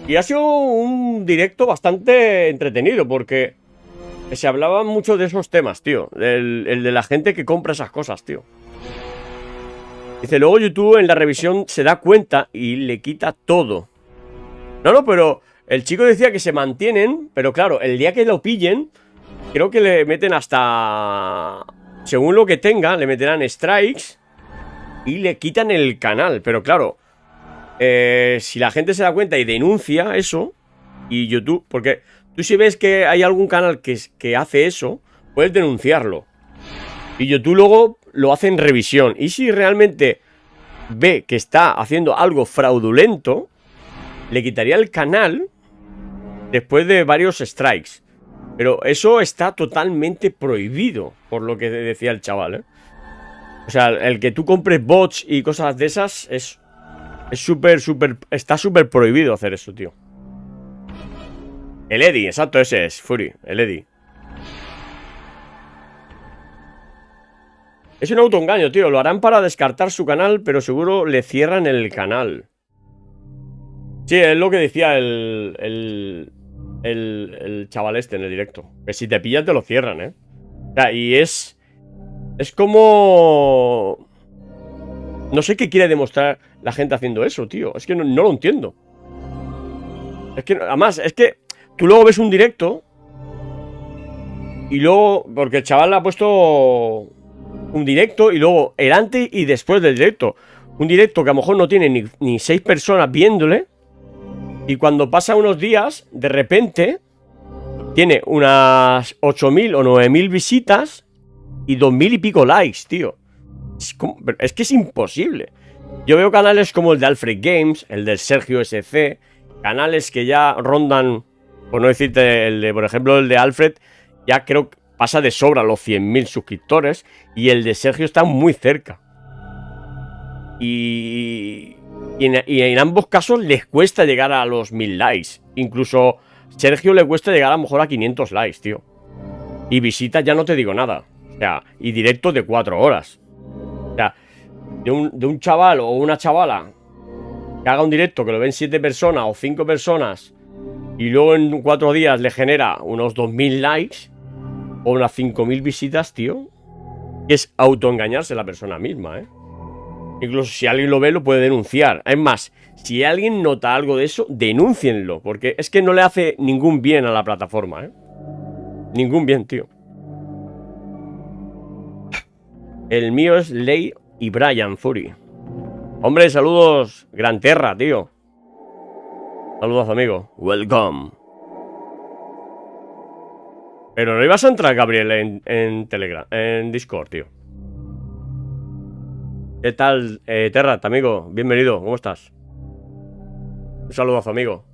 Y ha sido un directo bastante entretenido porque se hablaba mucho de esos temas, tío. El de la gente que compra esas cosas, tío. Dice, luego YouTube en la revisión se da cuenta y le quita todo. No, pero el chico decía que se mantienen, pero claro, el día que lo pillen, creo que le meten hasta... Según lo que tenga, le meterán strikes y le quitan el canal. Pero claro, si la gente se da cuenta y denuncia eso, y YouTube... Porque tú si ves que hay algún canal que hace eso, puedes denunciarlo. Y YouTube luego lo hace en revisión. Y si realmente ve que está haciendo algo fraudulento, le quitaría el canal después de varios strikes. Pero eso está totalmente prohibido, por lo que decía el chaval, ¿eh? O sea, el que tú compres bots y cosas de esas es súper, está súper prohibido hacer eso, tío. El Eddie, exacto, ese es, Fury, el Eddie. Es un autoengaño, tío. Lo harán para descartar su canal, pero seguro le cierran el canal. Sí, es lo que decía el chaval este en el directo. Que si te pillan te lo cierran, ¿eh? O sea, y es como... No sé qué quiere demostrar la gente haciendo eso, tío. Es que no lo entiendo. Es que, además, es que tú luego ves un directo y luego... Porque el chaval le ha puesto... un directo y luego el antes y después del directo. Un directo que a lo mejor no tiene ni 6 personas viéndole. Y cuando pasa unos días, de repente, tiene unas 8.000 o 9.000 visitas y 2.000 y pico likes, tío. Es que es imposible. Yo veo canales como el de Alfred Games, el del Sergio SC, canales que ya rondan, por no decirte, por ejemplo, el de Alfred, ya creo que pasa de sobra los 100.000 suscriptores y el de Sergio está muy cerca. Y en ambos casos les cuesta llegar a los 1.000 likes. Incluso Sergio le cuesta llegar a lo mejor a 500 likes, tío. Y visitas ya no te digo nada. O sea, y directo de 4 horas. O sea, de un chaval o una chavala que haga un directo que lo ven 7 personas o 5 personas y luego en 4 días le genera unos 2.000 likes o unas 5.000 visitas, tío. Y es autoengañarse la persona misma, ¿eh? Incluso si alguien lo ve, lo puede denunciar. Es más, si alguien nota algo de eso, denúncienlo. Porque es que no le hace ningún bien a la plataforma, ¿eh? Ningún bien, tío. El mío es Ley y Brian Fury. Hombre, saludos, Gran Terra, tío. Saludos, amigo. Welcome. Pero no ibas a entrar, Gabriel, en Telegram, en Discord, tío. ¿Qué tal, Terra, amigo? Bienvenido, ¿cómo estás? Un saludazo, amigo.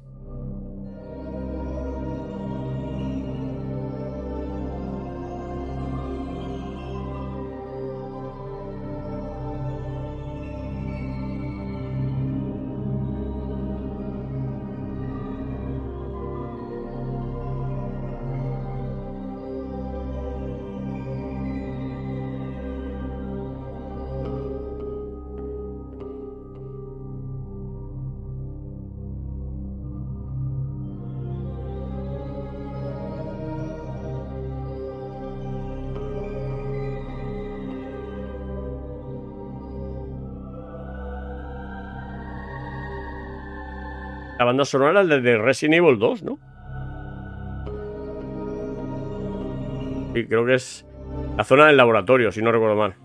La banda sonora es de Resident Evil 2, ¿no? Sí, creo que es la zona del laboratorio, si no recuerdo mal.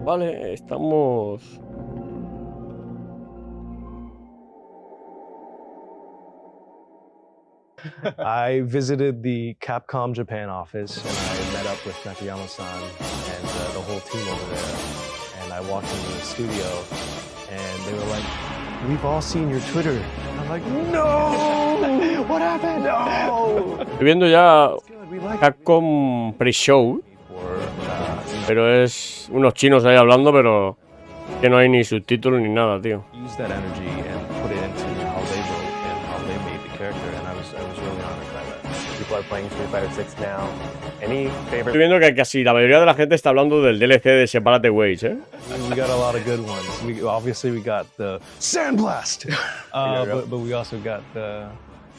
Vale, estamos... I visited the Capcom Japan office and I met up with Nakayama-san and the whole team over there. And I walked into the studio and they were like, "We've all seen your Twitter." And I'm like, "No! What happened? No!" Estoy viendo ya Capcom pre-show, pero es unos chinos ahí hablando, pero que no hay ni subtítulos ni nada, tío. Use that energy and put it into how they wrote and how they made the character, and I was really honored by that. People are playing Street Fighter 6 now. Any favorite? Estoy viendo que casi la mayoría de la gente está hablando del DLC de Separate Ways, ¿eh? We got a lot of good ones. Obviously we got the Sandblast, but we also got the...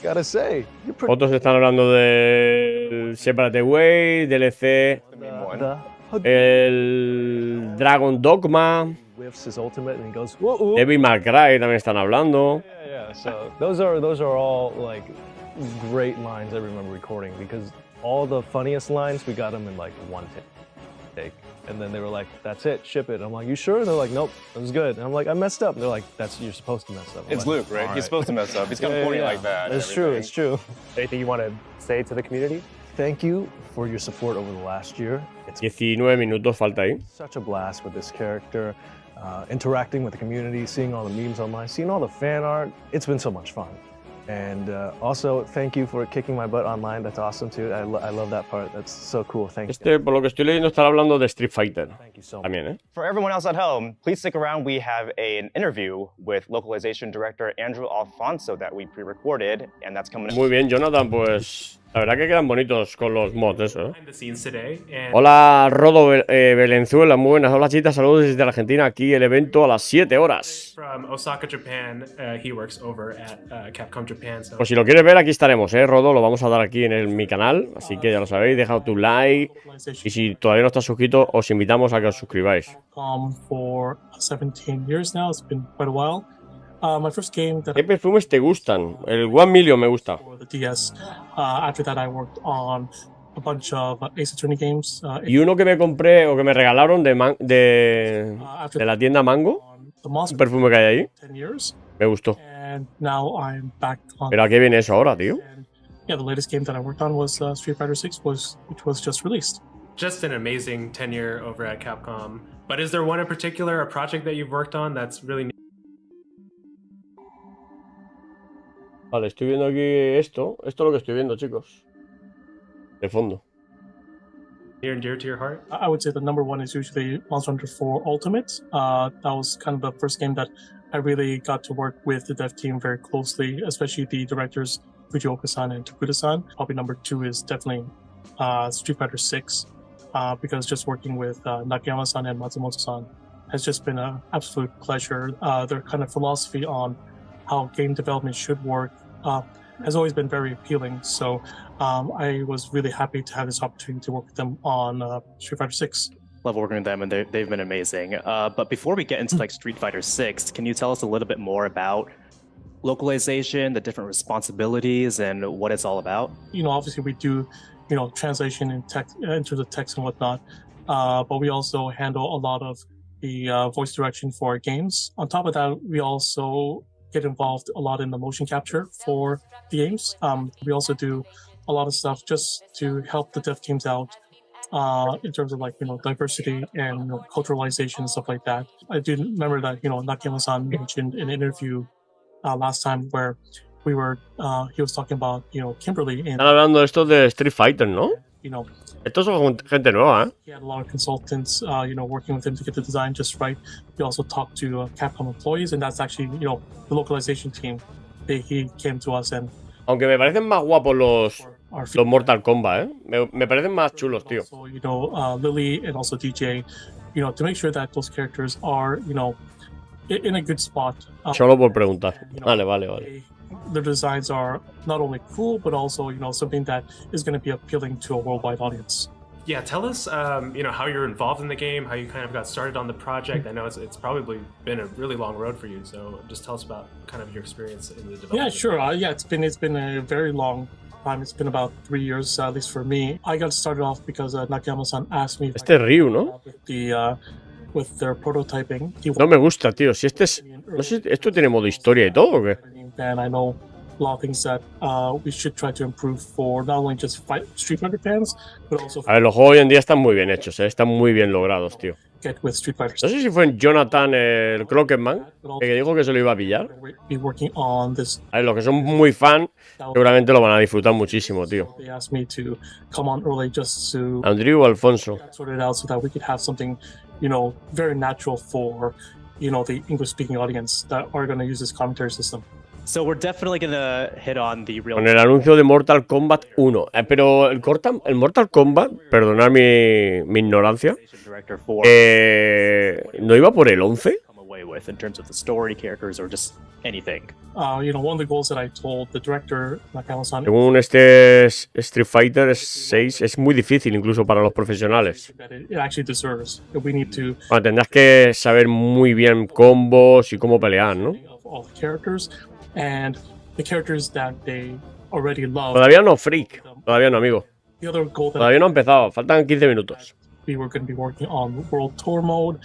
Gotta say, you're pretty... Otros están hablando del Separate Ways, DLC, el Dragon Dogma, Whiffs his ultimate and he goes, "Whoa, Devil May Cry también están hablando. yeah." So those are all like great lines I remember recording because all the funniest lines we got them in like one take, and then they were like, "That's it, ship it." I'm like, "You sure?" And they're like, "Nope, it was good." And I'm like, "I messed up." And they're like, "You're supposed to mess up." I'm It's like, Luke, right? "All He's supposed to mess up. He's kind of corny like that. It's true. It's true. Anything you want to say to the community? Thank you for your support over the last year. It's 19 minutos falta ahí. such a blast with this character, interacting with the community, seeing all the memes online, seeing all the fan art. It's been so much fun. And also, thank you for kicking my butt online. That's awesome too. I love that part. That's so cool. Thank you. Por lo que estoy leyendo, estará hablando de Street Fighter. Thank you so much. También, ¿eh? For everyone else at home, please stick around. We have an interview with localization director Andrew Alfonso that we pre-recorded, and that's coming up. Muy bien, Jonathan, pues la verdad que quedan bonitos con los mods, eso, ¿eh? Behind the scenes today, and Hola, Rodo Belenzuela, muy buenas. Hola, chicas, saludos desde Argentina. Aquí el evento a las 7 horas. from Osaka, Japan. He works over at Capcom Japan. So Pues si lo quieres ver, aquí estaremos, Rodo. Lo vamos a dar aquí en mi canal. Así que ya lo sabéis, dejad tu like. Y si todavía no estás suscrito, os invitamos a que os suscribáis. Capcom for 17 years now. It's been quite a while. My first game that ¿Qué perfumes te gustan? El 1 Million me gusta. for the DS. After that, I worked on a bunch of Ace Attorney games. Y uno que me compré o que me regalaron de la tienda Mango, on the un Monster perfume que hay ahí, 10 years, me gustó. and now I'm back on. Pero ¿a qué viene eso ahora, tío? And yeah, the latest game that I worked on was Street Fighter 6, which was just released. just an amazing tenure over at Capcom. But is there one in particular, a project that you've worked on that's really Vale, estoy viendo aquí esto. Esto es lo que estoy viendo, chicos. De fondo. Near and dear to your heart? I would say the number one is usually Monster Hunter 4 Ultimate. That was kind of the first game that I really got to work with the dev team very closely, especially the directors Fujioka-san and Takuda-san. Probably number two is definitely Street Fighter 6, because just working with Nakayama-san and Matsumoto-san has just been an absolute pleasure. Their kind of philosophy on how game development should work has always been very appealing. So I was really happy to have this opportunity to work with them on Street Fighter 6. Love working with them, and they've been amazing. But before we get into like Street Fighter 6, can you tell us a little bit more about localization, the different responsibilities, and what it's all about? You know, obviously we do, you know, translation in text, in terms of text and whatnot, but we also handle a lot of the voice direction for our games. On top of that, we also get involved a lot in the motion capture for the games. We also do a lot of stuff just to help the dev teams out in terms of like, you know, diversity and, you know, culturalization and stuff like that. I do remember that, you know, Nakayama-san mentioned in an interview last time where we were, he was talking about, you know, Kimberly. Están hablando de esto de Street Fighter, ¿no? You know, estos son gente nueva, ¿eh? He had a lot of consultants, you know, working with him to get the design just right. We also talked to Capcom employees, and that's actually, you know, the localization team. He came to us and. Aunque me parecen más guapos los Mortal Kombat, ¿eh? Me parecen más chulos, tío. So, you know, Lily and also DJ, you know, to make sure that those characters are, you know, in a good spot. Solo por preguntar. You know, vale. Their designs are not only cool, but also, you know, something that is going to be appealing to a worldwide audience. Yeah, tell us, you know, how you're involved in the game, how you kind of got started on the project. I know it's probably been a really long road for you, so just tell us about kind of your experience in the development. Yeah, sure. Yeah, it's been a very long time. It's been about 3 years, at least for me. I got started off because Nakayama-san asked me. Este Ryu, ¿no? With their prototyping. No me gusta, tío. Si este es, no sé, esto tiene modo historia y todo, ¿o qué? And I know a lot of things that we should try to improve for not only just Street Fighter fans, but also. A ver, los juegos hoy en día están muy bien hechos, ¿eh? Están muy bien logrados, tío. Get with Street Fighter. No sé si fue en Jonathan el Crocketman que dijo que se lo iba a pillar. Be working on this. A ver, los que son muy fan seguramente lo van a disfrutar muchísimo, tío. They asked me to come on early just to. Andrew Alfonso. Sort it out so that we could have something, you know, very natural for, you know, the English-speaking audience that are going to use this commentary system. So we're definitely gonna hit on the real. Con el anuncio de Mortal Kombat 1. Pero el Mortal Kombat, perdonad mi ignorancia, ¿no iba por el 11? In terms of the story, characters, or just anything. You know, one of the goals that I told the director, Nakayama-san. Según este Street Fighter 6 es muy difícil incluso para los profesionales. It actually deserves. We need to. Bueno, tendrás que saber muy bien combos y cómo pelear, ¿no? All the characters and the characters that they already love. Todavía no, Freak. Todavía no, amigo. The other goal that Todavía no ha empezado. Faltan 15 minutos. We were going to be working on World Tour mode.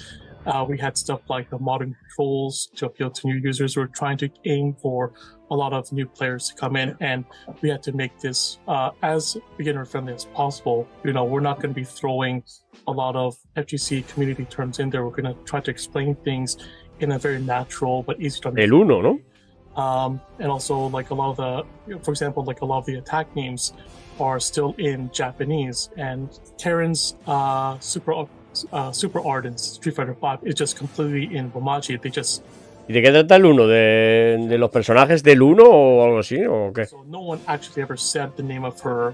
We had stuff like the modern controls to appeal to new users. We're trying to aim for a lot of new players to come in, and we had to make this as beginner-friendly as possible. You know, we're not going to be throwing a lot of FGC community terms in there. We're going to try to explain things in a very natural but easy to understand. El 1, ¿no? And also, like a lot of the, for example, like a lot of the attack names are still in Japanese, and Karen's Super Ardent Street Fighter 5 is just completely in Romaji. They just. ¿Y de qué trata el 1? ¿De los personajes del 1 o algo así? ¿O qué? So no one actually ever said the name of her,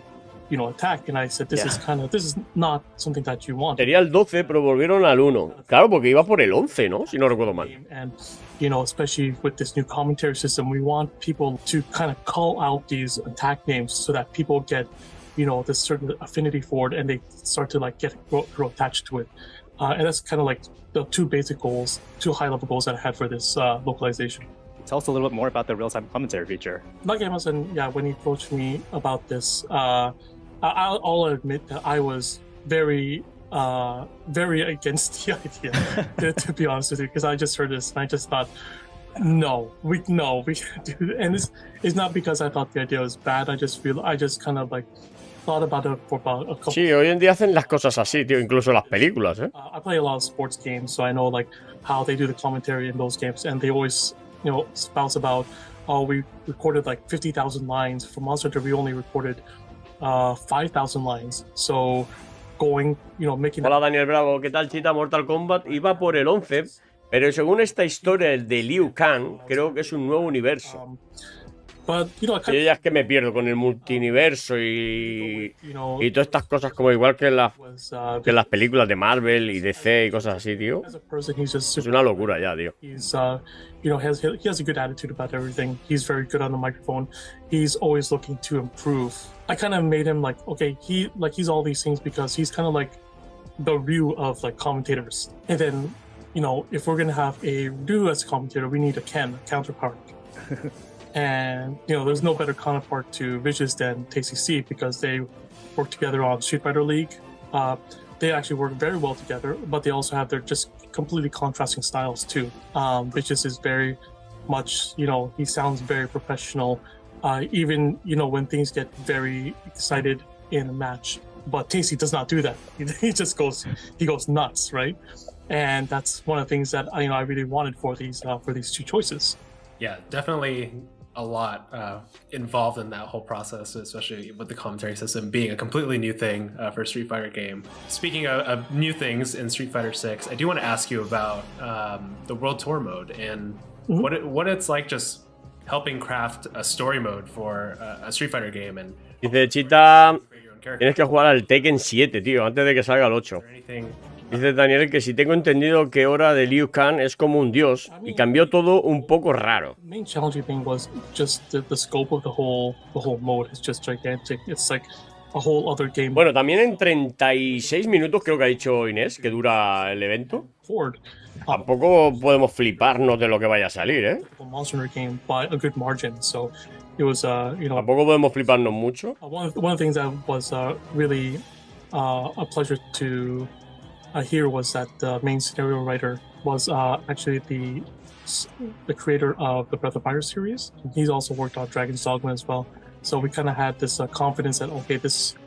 you know, attack, and I said this is not something that you want. Sería el 12, pero volvieron al 1. Claro, porque iba por el 11, ¿no? Si no recuerdo mal. And you know, especially with this new commentary system, we want people to kind of call out these attack names so that people get, you know, this certain affinity for it, and they start to like grow attached to it. And that's kind of like the two basic goals, two high-level goals that I had for this localization. Tell us a little bit more about the real-time commentary feature. Nakayama-san, yeah, when he approached me about this, I'll admit that I was very against the idea, to be honest with you, because I just heard this and I just thought, no, we can't do it. And it's not because I thought the idea was bad. I just kind of like thought about it for about a couple. Sí, hoy en día hacen las cosas así, tío, incluso las películas, ¿eh? I play a lot of sports games, so I know like how they do the commentary in those games, and they always, you know, spouse about oh, we recorded like 50,000 lines. For Monster Hunter, we only recorded 5,000 lines. So going, making. Hola Daniel Bravo, ¿qué tal, Chita? Mortal Kombat iba por el 11, pero según esta historia de Liu Kang, creo que es un nuevo universo. Yo ya es que me pierdo con el multiverso y todas estas cosas, como igual que en las películas de Marvel y DC y cosas así, tío. Es una locura ya, tío. He has a good attitude about everything. He's very good on the microphone. He's always looking to improve. I kind of made him like, okay, he's all these things because he's kind of like the Ryu of like commentators. And then, if we're gonna have a Ryu as a commentator, we need a Ken counterpart. And there's no better counterpart to Vicious than Tasty Steve because they work together on Street Fighter League. They actually work very well together, but they also have their just completely contrasting styles too. Vicious is very much, he sounds very professional, even when things get very excited in a match. But Tasty does not do that. He just goes nuts, right? And that's one of the things that I really wanted for these two choices. Yeah, definitely a lot involved in that whole process, especially with the commentary system being a completely new thing for a Street Fighter game. Speaking of new things in Street Fighter 6, I do want to ask you about the World Tour mode and what it's like just helping craft a story mode for a Street Fighter game. And dice Chita, tienes que jugar al Tekken 7, tío, antes de que salga el 8. Dice Daniel que si tengo entendido que ahora de Liu Kang es como un dios y cambió todo un poco raro. The main challenging thing was just the scope of the whole mode is just gigantic. It's like a whole other game. Bueno, también en 36 minutos creo que ha dicho Inés que dura el evento. Tampoco podemos fliparnos de lo que vaya a salir, ¿eh? Monster Hunter game by a good margin, so it was Tampoco podemos fliparnos mucho. One of the things that was really a pleasure to here was that the main scenario writer was actually the creator of the Breath of Fire series. He's also worked on Dragon's Dogma as well. So we kind of had this confidence that okay, this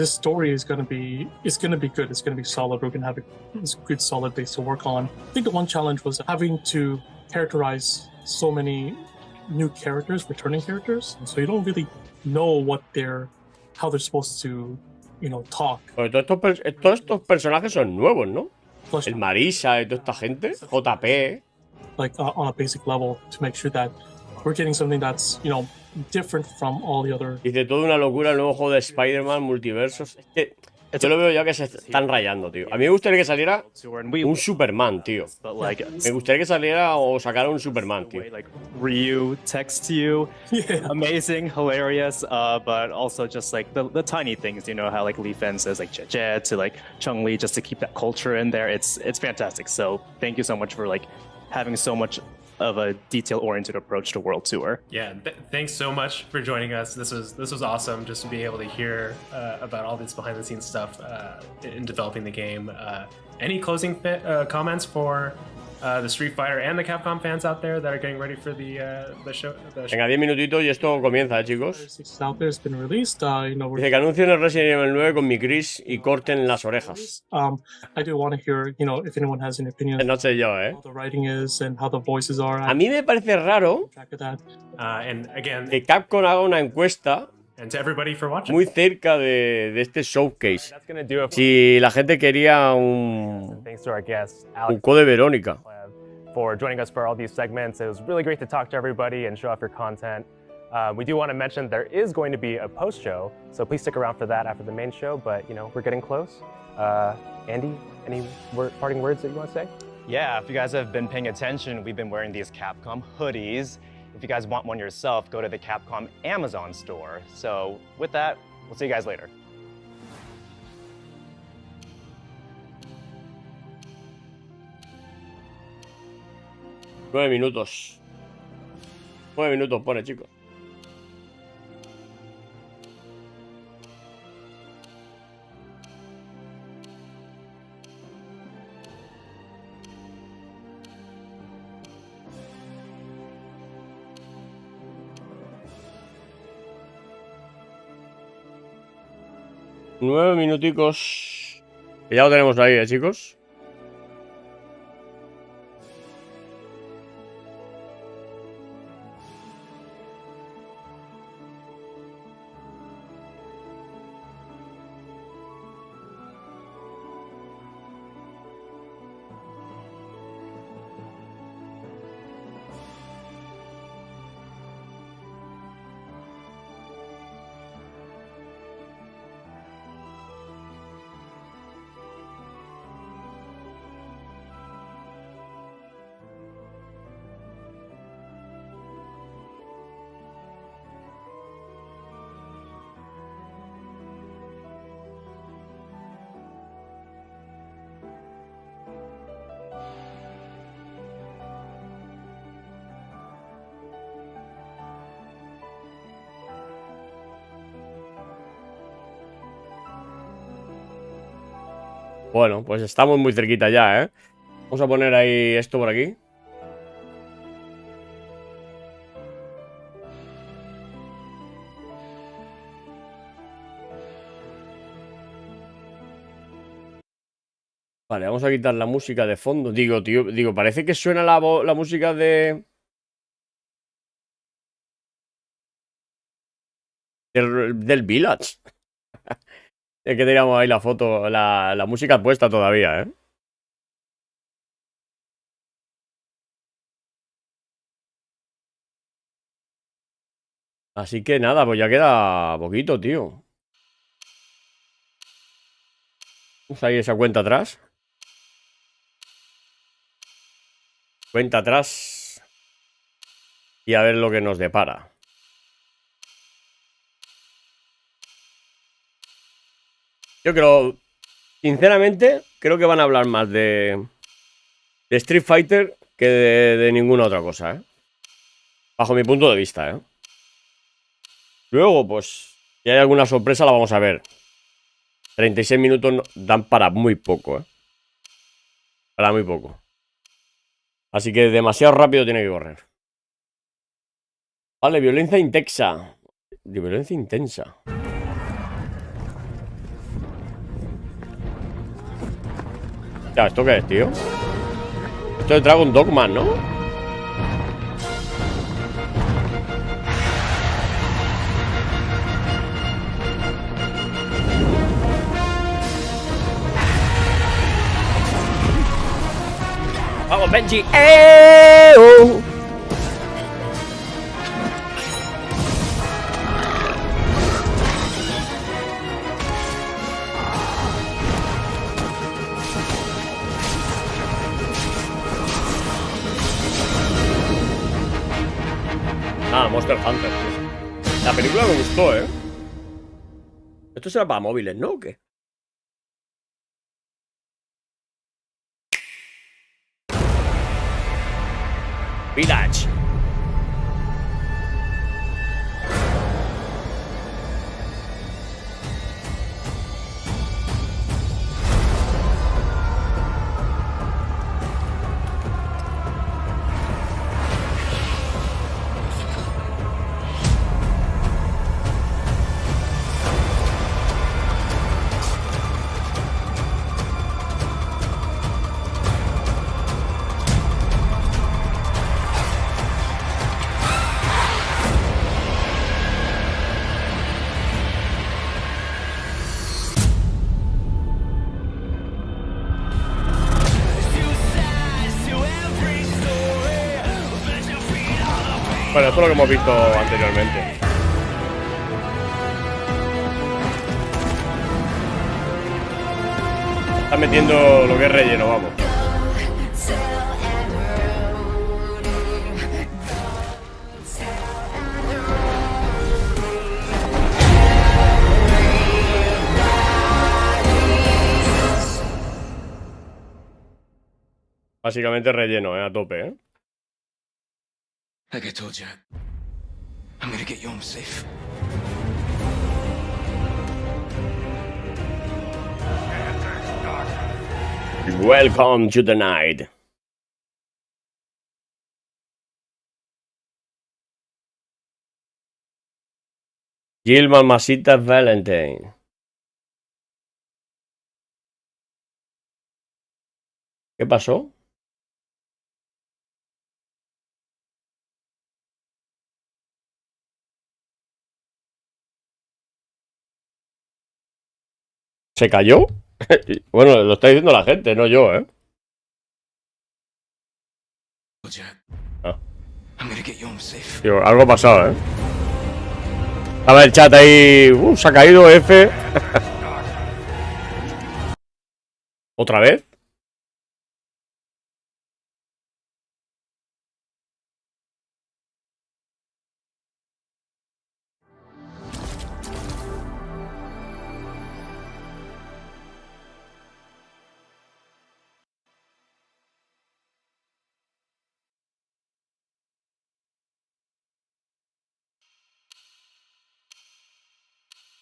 story is gonna be good. It's gonna be solid. We're gonna have this good solid base to work on. I think the one challenge was having to characterize so many new characters, returning characters. So you don't really know how they're supposed to talk. Porque todos estos personajes son nuevos, ¿no? El Marisa y toda esta gente, JP. Like on a basic level to make sure that we're getting something that's, different from all the other. Dice toda una locura el nuevo juego de Spider-Man, multiversos. Es que yo lo veo ya que se están rayando, tío. A mí me gustaría que saliera un Superman, tío. Me gustaría que saliera o sacara un Superman, tío. Like Ryu texts you, amazing, hilarious, but also just like the tiny things, how like Lee Fen says like Jie to like Chun Li just to keep that culture in there. It's fantastic. So thank you so much for like having so much of a detail-oriented approach to World Tour. Yeah, thanks so much for joining us. This was awesome just to be able to hear about all this behind-the-scenes stuff in developing the game. Any closing comments for the Street Fighter and the Capcom fans out there that are getting ready for the show? Venga, 10 minutitos y esto comienza, chicos. Dice que anuncien el Resident Evil 9 con mi Chris y corten las orejas. I do want to hear, if anyone has any opinions. No sé yo, How the writing is and how the voices are. A mí me parece raro and again, que Capcom haga una encuesta and to everybody for watching. Muy cerca de este showcase. Si la gente quería un Code Verónica. For joining us for all these segments. It was really great to talk to everybody and show off your content. We do want to mention there is going to be a post show, so please stick around for that after the main show. But we're getting close. Andy, any parting words that you want to say? Yeah, if you guys have been paying attention, we've been wearing these Capcom hoodies. If you guys want one yourself, go to the Capcom Amazon store. So with that, we'll see you guys later. Nueve minutos pone, chicos. Nueve minuticos. Que ya lo tenemos ahí, chicos. Bueno, pues estamos muy cerquita ya, ¿eh? Vamos a poner ahí esto por aquí. Vale, vamos a quitar la música de fondo. Digo, tío, parece que suena la música del Village. Es que teníamos ahí la foto, la música puesta todavía, ¿eh? Así que nada, pues ya queda poquito, tío. Vamos ahí esa cuenta atrás. Cuenta atrás. Y a ver lo que nos depara. Yo creo, sinceramente, creo que van a hablar más de Street Fighter que de ninguna otra cosa, ¿eh? Bajo mi punto de vista, ¿eh? Luego, pues, si hay alguna sorpresa la vamos a ver. 36 minutos dan para muy poco, ¿eh? Para muy poco. Así que demasiado rápido tiene que correr. Vale, violencia intensa. De violencia intensa. Ya, ¿esto qué es, tío? Esto es Dragon Dogman, ¿no? ¡Vamos, Benji! ¡Oh! Ah, Monster Hunter. La película me gustó, ¿eh? Esto será para móviles, ¿no? ¿O qué? Village. Bueno, esto es lo que hemos visto anteriormente. Está metiendo lo que es relleno, vamos. Básicamente relleno, a tope, ¿eh? Like I told you, I'm gonna get you home safe. Welcome to the night. Jill Mamacita Valentine. ¿Qué pasó? ¿Se cayó? Bueno, lo está diciendo la gente, no yo, ¿eh? Ah. Tío, algo ha pasado, ¿eh? Estaba el chat ahí. Se ha caído F. ¿Otra vez?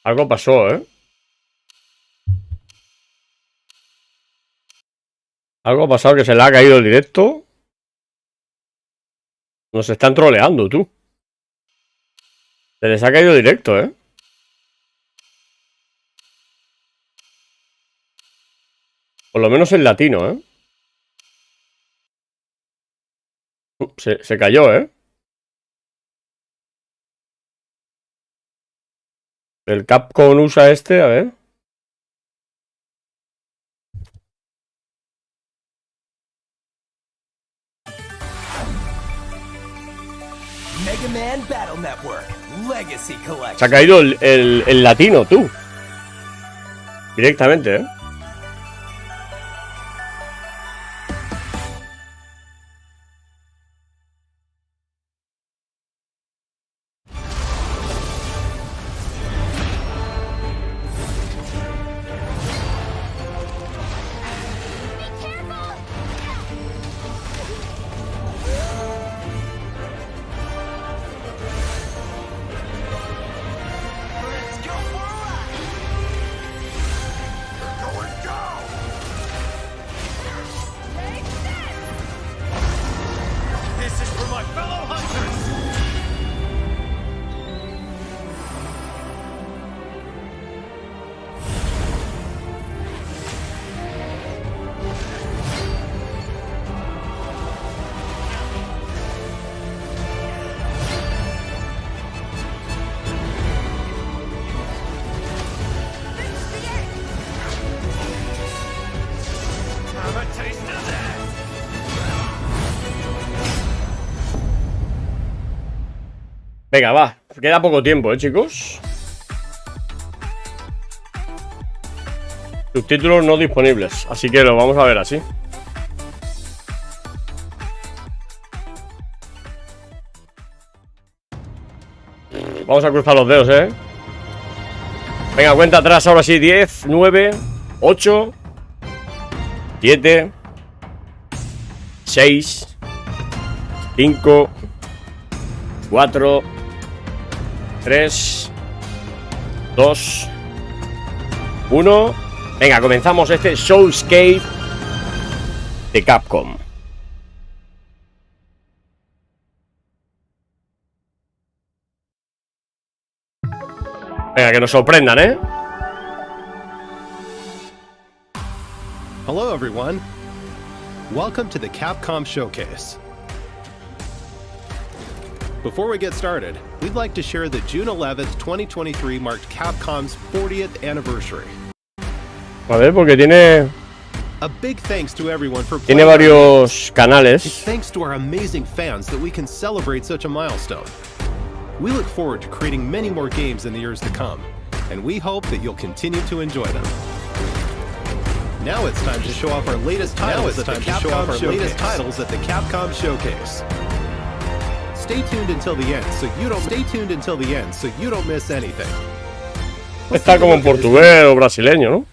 Algo pasó, ¿eh? Algo ha pasado que se le ha caído el directo. Nos están troleando, tú. Se les ha caído el directo, ¿eh? Por lo menos en latino, ¿eh? Se cayó, ¿eh? El Capcom usa este, a ver. Mega Man Battle Network Legacy Collection. Se ha caído el latino, tú. Directamente, ¿eh? Venga, va. Queda poco tiempo, chicos. Subtítulos no disponibles. Así que lo vamos a ver así. Vamos a cruzar los dedos, ¿eh? Venga, cuenta atrás ahora sí. 10, 9, 8, 7, 6, 5, 4, 3, 2, 1. Venga, comenzamos este Showscape de Capcom. Venga, que nos sorprendan, ¿eh? Hello, everyone. Welcome to the Capcom Showcase. Before we get started, we'd like to share that June 11th, 2023 marked Capcom's 40th anniversary. A ver, porque tiene... A big thanks to everyone for Tiene varios canales. It's thanks to our amazing fans that we can celebrate such a milestone. We look forward to creating many more games in the years to come, and we hope that you'll continue to enjoy them. Now it's time to show off our latest titles at the Capcom Showcase. Stay tuned until the end so you don't miss anything. Está como en portugués o brasileño, ¿no?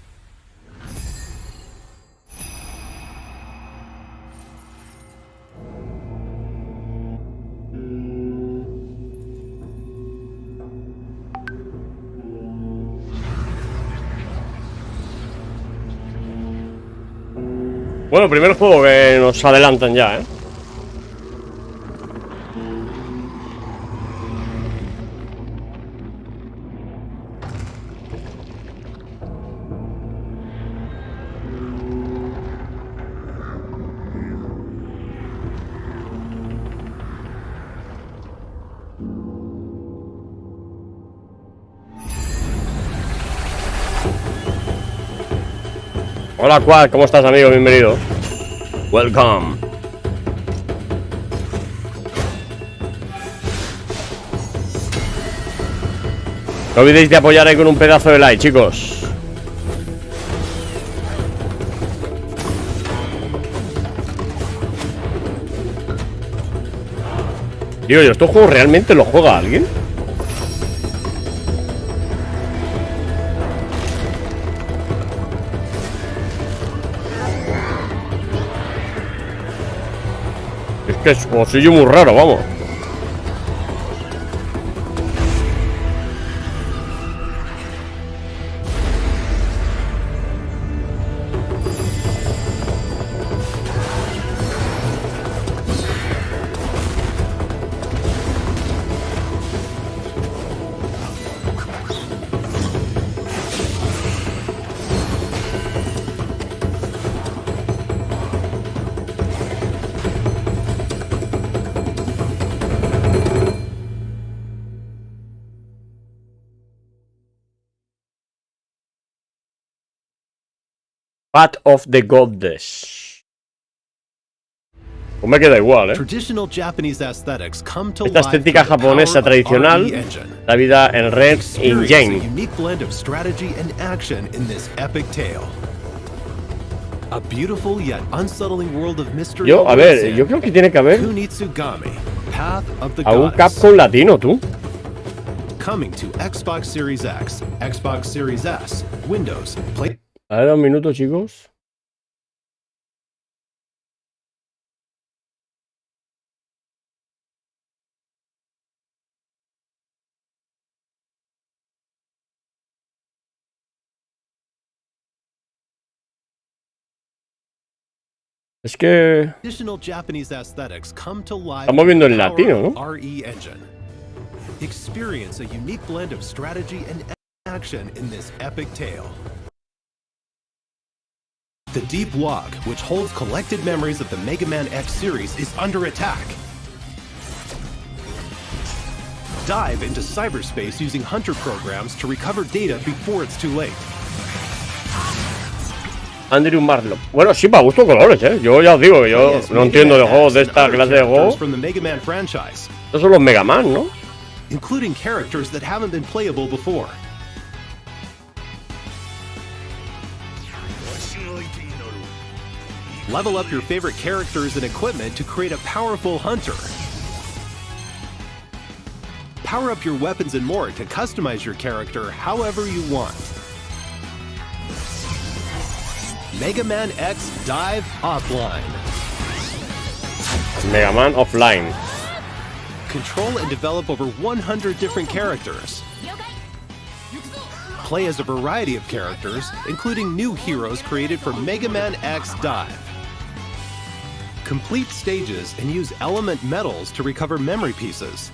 Bueno, primer juego que nos adelantan ya, ¿eh? Hola, Quad, ¿cómo estás, amigo? Bienvenido. Welcome. No olvidéis de apoyar ahí con un pedazo de like, chicos. Digo yo, ¿estos juegos realmente los juega alguien? Es que es como soy yo muy raro, vamos. Path of the Goddess. Pues me queda igual, ¿eh? Traditional Japanese aesthetics come to Esta estética japonesa tradicional, la vida en Red Engine. A unique blend of strategy and action in this epic tale. A beautiful yet unsettling world of mystery. Yo, a ver, yo creo que tiene que haber Path of the a un Goddess. Capcom latino, tú. Coming to Xbox Series X, Xbox Series S, Windows, Play. A ver, un minuto, chicos. Es que Traditional Japanese aesthetics come to life. estamos viendo en latino, ¿no? RE engine. Experience a unique blend of strategy and action in this epic tale. The deep log, which holds collected memories of the Mega Man X series, is under attack. Dive into cyberspace using Hunter programs to recover data before it's too late. Andrew Marlowe. Bueno, sí, para gusto colores, ¿eh? Yo ya os digo, yo no entiendo de juegos de esta clase de juegos. From the Mega Man franchise, Estos son los Mega Man, ¿no? including characters that haven't been playable before. Level up your favorite characters and equipment to create a powerful hunter. Power up your weapons and more to customize your character however you want. Mega Man X Dive Offline. Mega Man Offline. Control and develop over 100 different characters. Play as a variety of characters, including new heroes created for Mega Man X Dive. Complete stages and use element medals to recover memory pieces.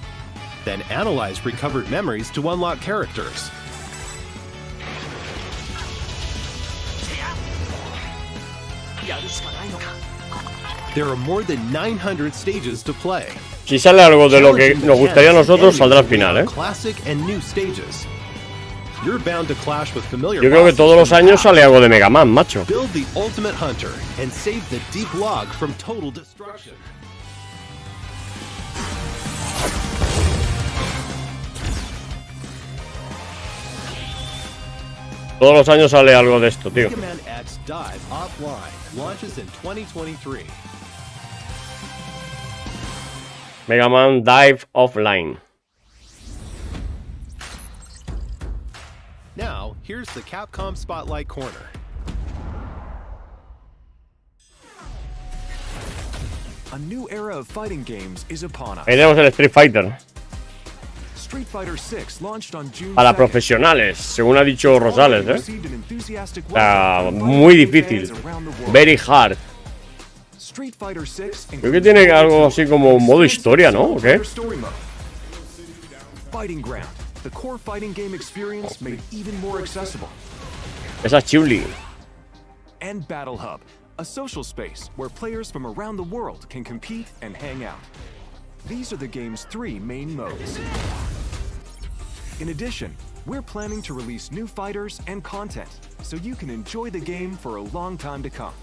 Then analyze recovered memories to unlock characters. There are more than 900 stages to play. Si sale algo de lo que nos gustaría a nosotros, saldrá al final, ¿eh? Classic and new stages. You're bound to clash with familiar Yo creo que todos los años sale algo de Mega Man, macho. Build the ultimate hunter and save the deep log from total destruction. Todos los años sale algo de esto, tío. Mega Man X Dive Offline launches in 2023. Mega Man Dive Offline. Now, here's the Capcom Spotlight Corner. A new era of fighting games is upon us. Ahí tenemos el Street Fighter. Street Fighter 6 launched on June Para 2nd. profesionales, según ha dicho Rosales, ¿eh? O sea, muy difícil. Very hard. Street Fighter 6 Creo que tiene algo así como un modo historia, ¿no? ¿O qué? Fighting Ground, the core fighting game experience made even more accessible. Esa es Chun-Li. And Battle Hub, a social space where players from around the world can compete and hang out. These are the game's 3 main modes. In addition, we're planning to release new fighters and content, so you can enjoy the game for a long time to come.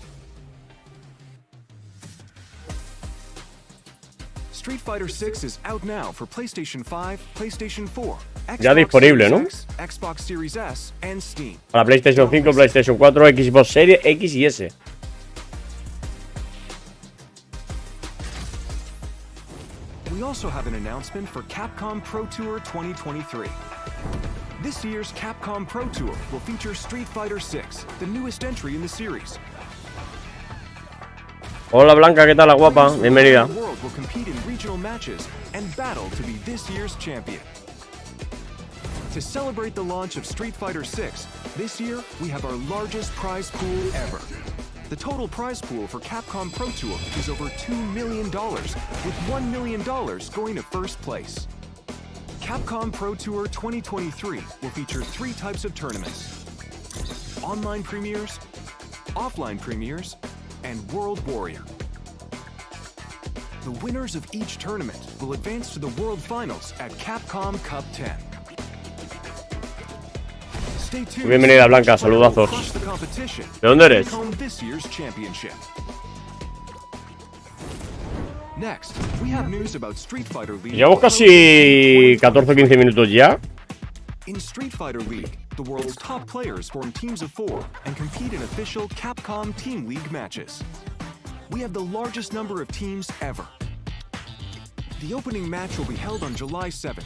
Street Fighter 6 is out now for PlayStation 5, PlayStation 4, Ya disponible, ¿no? Xbox Series S, and Steam. Para PlayStation 5, PlayStation 4, Xbox Series X y S. We also have an announcement for Capcom Pro Tour 2023. This year's Capcom Pro Tour will feature Street Fighter 6, the newest entry in the series. Hola Blanca, ¿qué tal la guapa? Bienvenida. The world will compete in regional matches and battle to be this year's champion. To celebrate the launch of Street Fighter 6, this year we have our largest prize pool ever. The total prize pool for Capcom Pro Tour is over $2 million, with $1 million going to first place. Capcom Pro Tour 2023 will feature 3 types of tournaments: online premieres, offline premieres, and World Warrior. The winners of each tournament will advance to the World Finals at Capcom Cup 10. Bienvenida, Blanca, saludazos. ¿De dónde eres? Llevamos casi 14 o 15 minutos ya. In Street Fighter League, the world's top players form teams of 4 and compete in official Capcom Team League matches. We have the largest number of teams ever. The opening match will be held on July 7th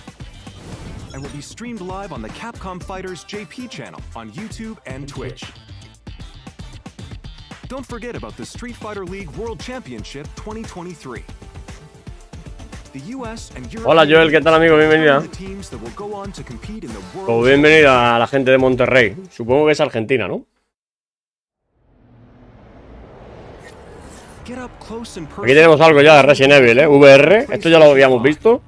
and will be streamed live on the Capcom Fighters JP channel on YouTube and Twitch. Don't forget about the Street Fighter League World Championship 2023. Hola Joel, ¿qué tal amigo? Bienvenida. O bienvenida a la gente de Monterrey. Supongo que es Argentina, ¿no? Aquí tenemos algo ya de Resident Evil, ¿eh? VR, esto ya lo habíamos visto.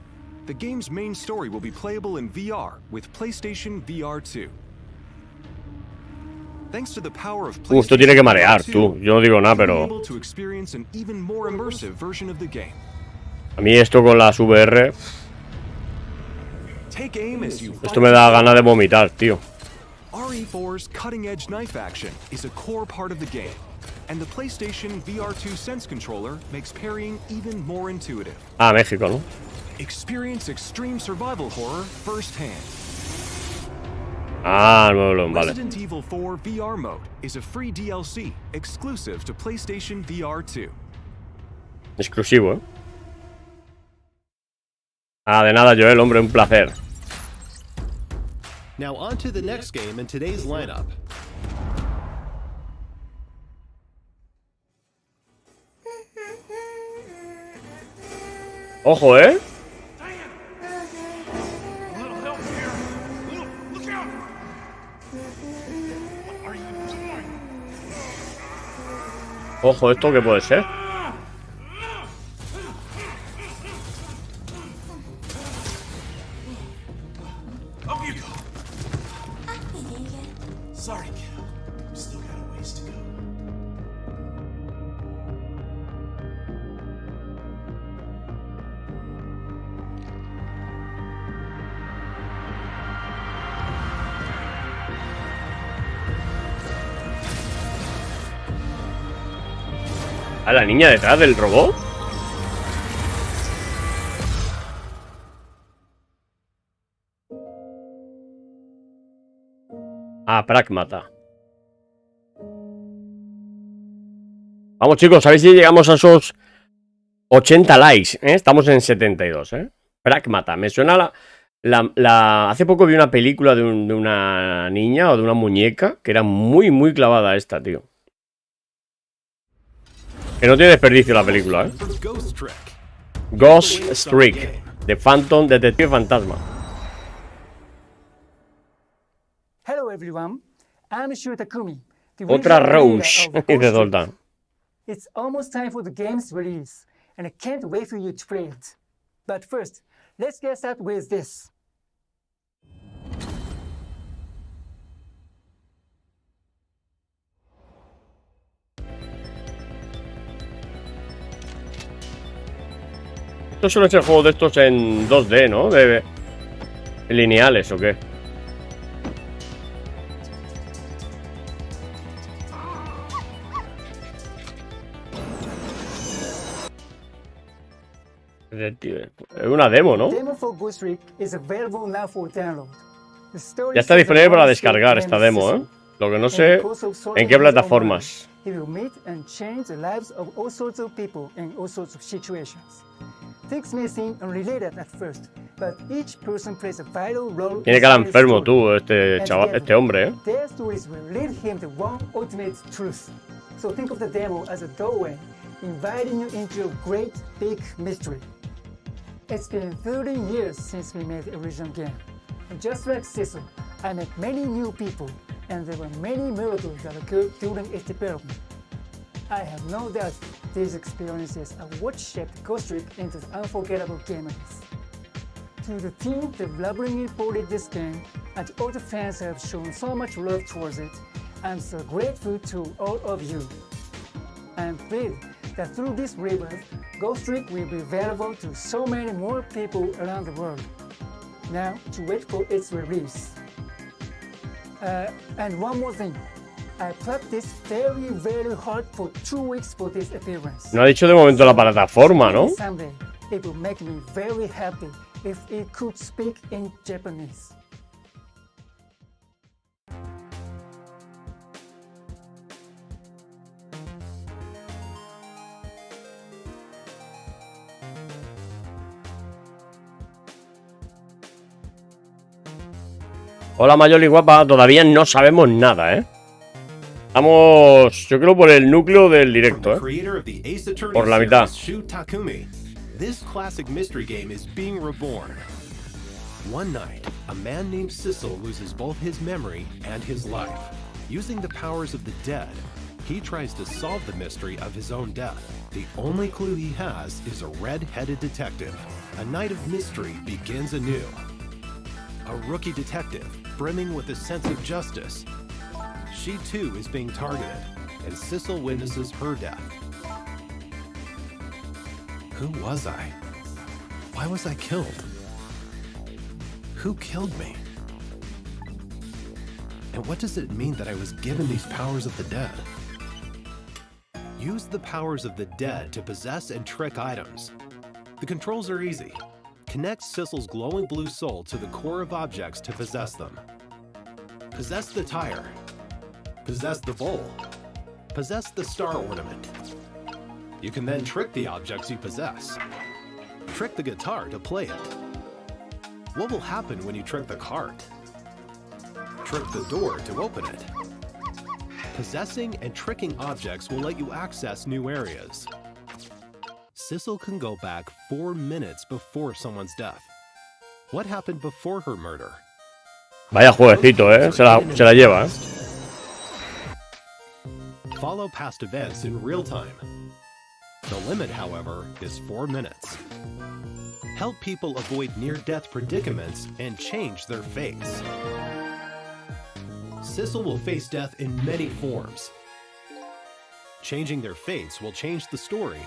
Esto tiene que marear, tú. Yo no digo nada, pero... A mí esto con las VR... Esto me da ganas de vomitar, tío. RE4's cutting-edge knife action is a core part of the game, and the PlayStation VR2 Sense controller makes parrying even more intuitive. Ah, México, ¿no? Experience extreme survival horror firsthand. Ah, nuevo, vale. Resident Evil 4 VR mode is a free DLC exclusive to PlayStation VR2. Exclusivo, ¿eh? Ah, de nada, Joel, hombre, un placer. Now on to the next game in today's lineup. Ojo, ¿eh? Ojo, ¿esto qué puede ser? ¿A la niña detrás del robot? Ah, Pragmata. Vamos chicos, a ver si llegamos a esos 80 likes, ¿eh? Estamos en 72, ¿eh? Pragmata, me suena hace poco vi una película de una niña o de una muñeca que era muy clavada esta, tío. Que no tiene desperdicio la película, ¿eh? Ghost Streak, de Phantom, Detective Fantasma. Hello everyone, I'm Shu Takumi. Otra Rose, dice Zoltan. It's almost time for the game's release, and I can't wait for you to play it. But first, let's get started with this. Estos suelen ser juegos de estos en 2D, ¿no? De lineales, ¿o qué? Es una demo, ¿no? Ya está disponible para descargar esta demo, ¿eh? Lo que no sé en qué plataformas. Tiene cara enfermo tú, este chaval, este hombre, ¿eh? Inviting you into a great big mystery. It's been 30 years since we made the original game. And just like Cecil, I met many new people, and there were many miracles that occurred during its development. I have no doubt these experiences are what shaped Ghost Trick into the unforgettable game it is. To the team that lovingly ported this game, and all the fans who have shown so much love towards it, I'm so grateful to all of you. I'm thrilled that through this rebirth, Ghost Trick will be available to so many more people around the world. Now, to wait for its release. And one more thing. I practiced very, very hard for 2 weeks for this appearance. No ha dicho de momento la plataforma, ¿no? Someday, it would make me very happy if it could speak in Japanese. Hola Mayoli guapa, todavía no sabemos nada, ¿eh? Estamos, yo creo, por el núcleo del directo, por la mitad. This classic mystery game is being reborn. One night, a man named Sissel loses both his memory and his life. Using the powers of the dead, he tries to solve the mystery of his own death. The only clue he has is a red-headed detective. A night of mystery begins anew. A rookie detective, brimming with a sense of justice. She too is being targeted, and Sissel witnesses her death. Who was I? Why was I killed? Who killed me? And what does it mean that I was given these powers of the dead? Use the powers of the dead to possess and trick items. The controls are easy. Connect Sissel's glowing blue soul to the core of objects to possess them. Possess the tire. Possess the bowl. Possess the star ornament. You can then trick the objects you possess. Trick the guitar to play it. What will happen when you trick the cart? Trick the door to open it. Possessing and tricking objects will let you access new areas. Sissel can go back 4 minutes before someone's death. What happened before her murder? Vaya jueguecito, se la lleva, Follow past events in real time. The limit, however, is 4 minutes. Help people avoid near-death predicaments and change their fates. Sissel will face death in many forms. Changing their fates will change the story.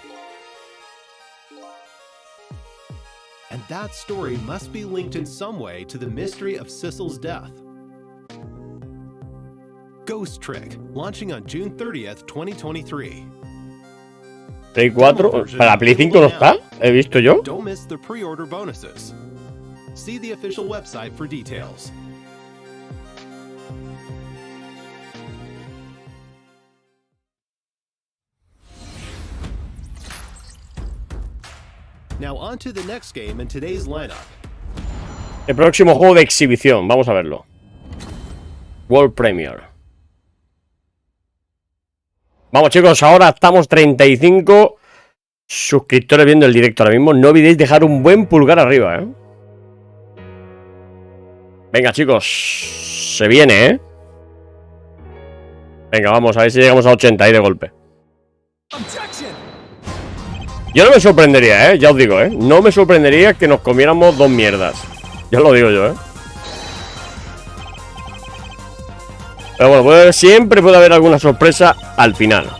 And that story must be linked in some way to the mystery of Sissel's death. Ghost Trick, launching on June 30th, 2023. Play 4, para Play 5 no está, he visto yo. Don't miss the pre-order bonuses. See the official website for details. Now on to the next game in today's lineup. El próximo juego de exhibición, vamos a verlo. World Premiere. Vamos chicos, ahora estamos 35 suscriptores viendo el directo ahora mismo. No olvidéis dejar un buen pulgar arriba, Venga chicos, se viene, Venga, vamos a ver si llegamos a 80 ahí de golpe. Yo no me sorprendería, ya os digo, no me sorprendería que nos comiéramos 2 mierdas. Ya lo digo yo, Pero bueno, pues siempre puede haber alguna sorpresa al final.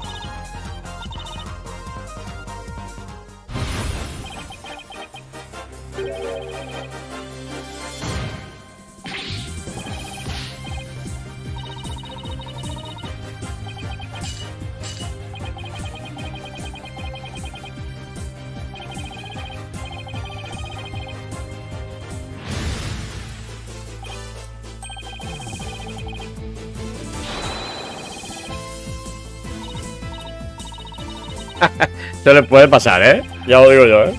Se les puede pasar, ya lo digo yo,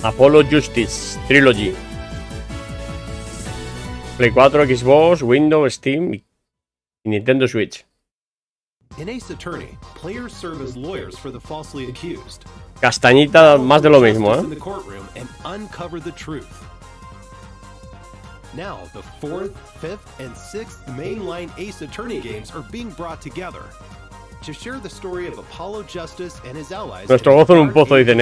Apollo Justice Trilogy. Play 4, Xbox, Windows, Steam y Nintendo Switch. In Ace Attorney, players serve as lawyers for the falsely accused. Castañita, más de lo mismo, In the courtroom and uncover the truth. Now, the 4th, 5th, and 6th mainline Ace Attorney games are being brought together to share the story of Apollo Justice and his allies. Nuestro gozo en un pozo, dicen,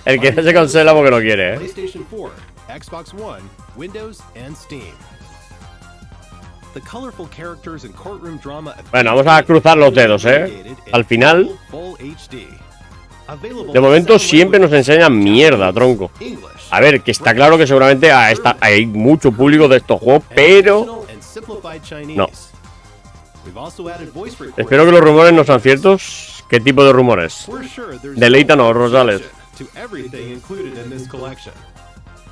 El que no se cancela porque no quiere, PlayStation 4, Xbox One, Windows, and Steam. The colorful characters and courtroom drama. Bueno, vamos a cruzar los dedos, al final. De momento siempre nos enseñan mierda, tronco. A ver, que está claro que seguramente hay mucho público de estos juegos, pero no. Espero que los rumores no sean ciertos. ¿Qué tipo de rumores? Deleítanos, Rosales.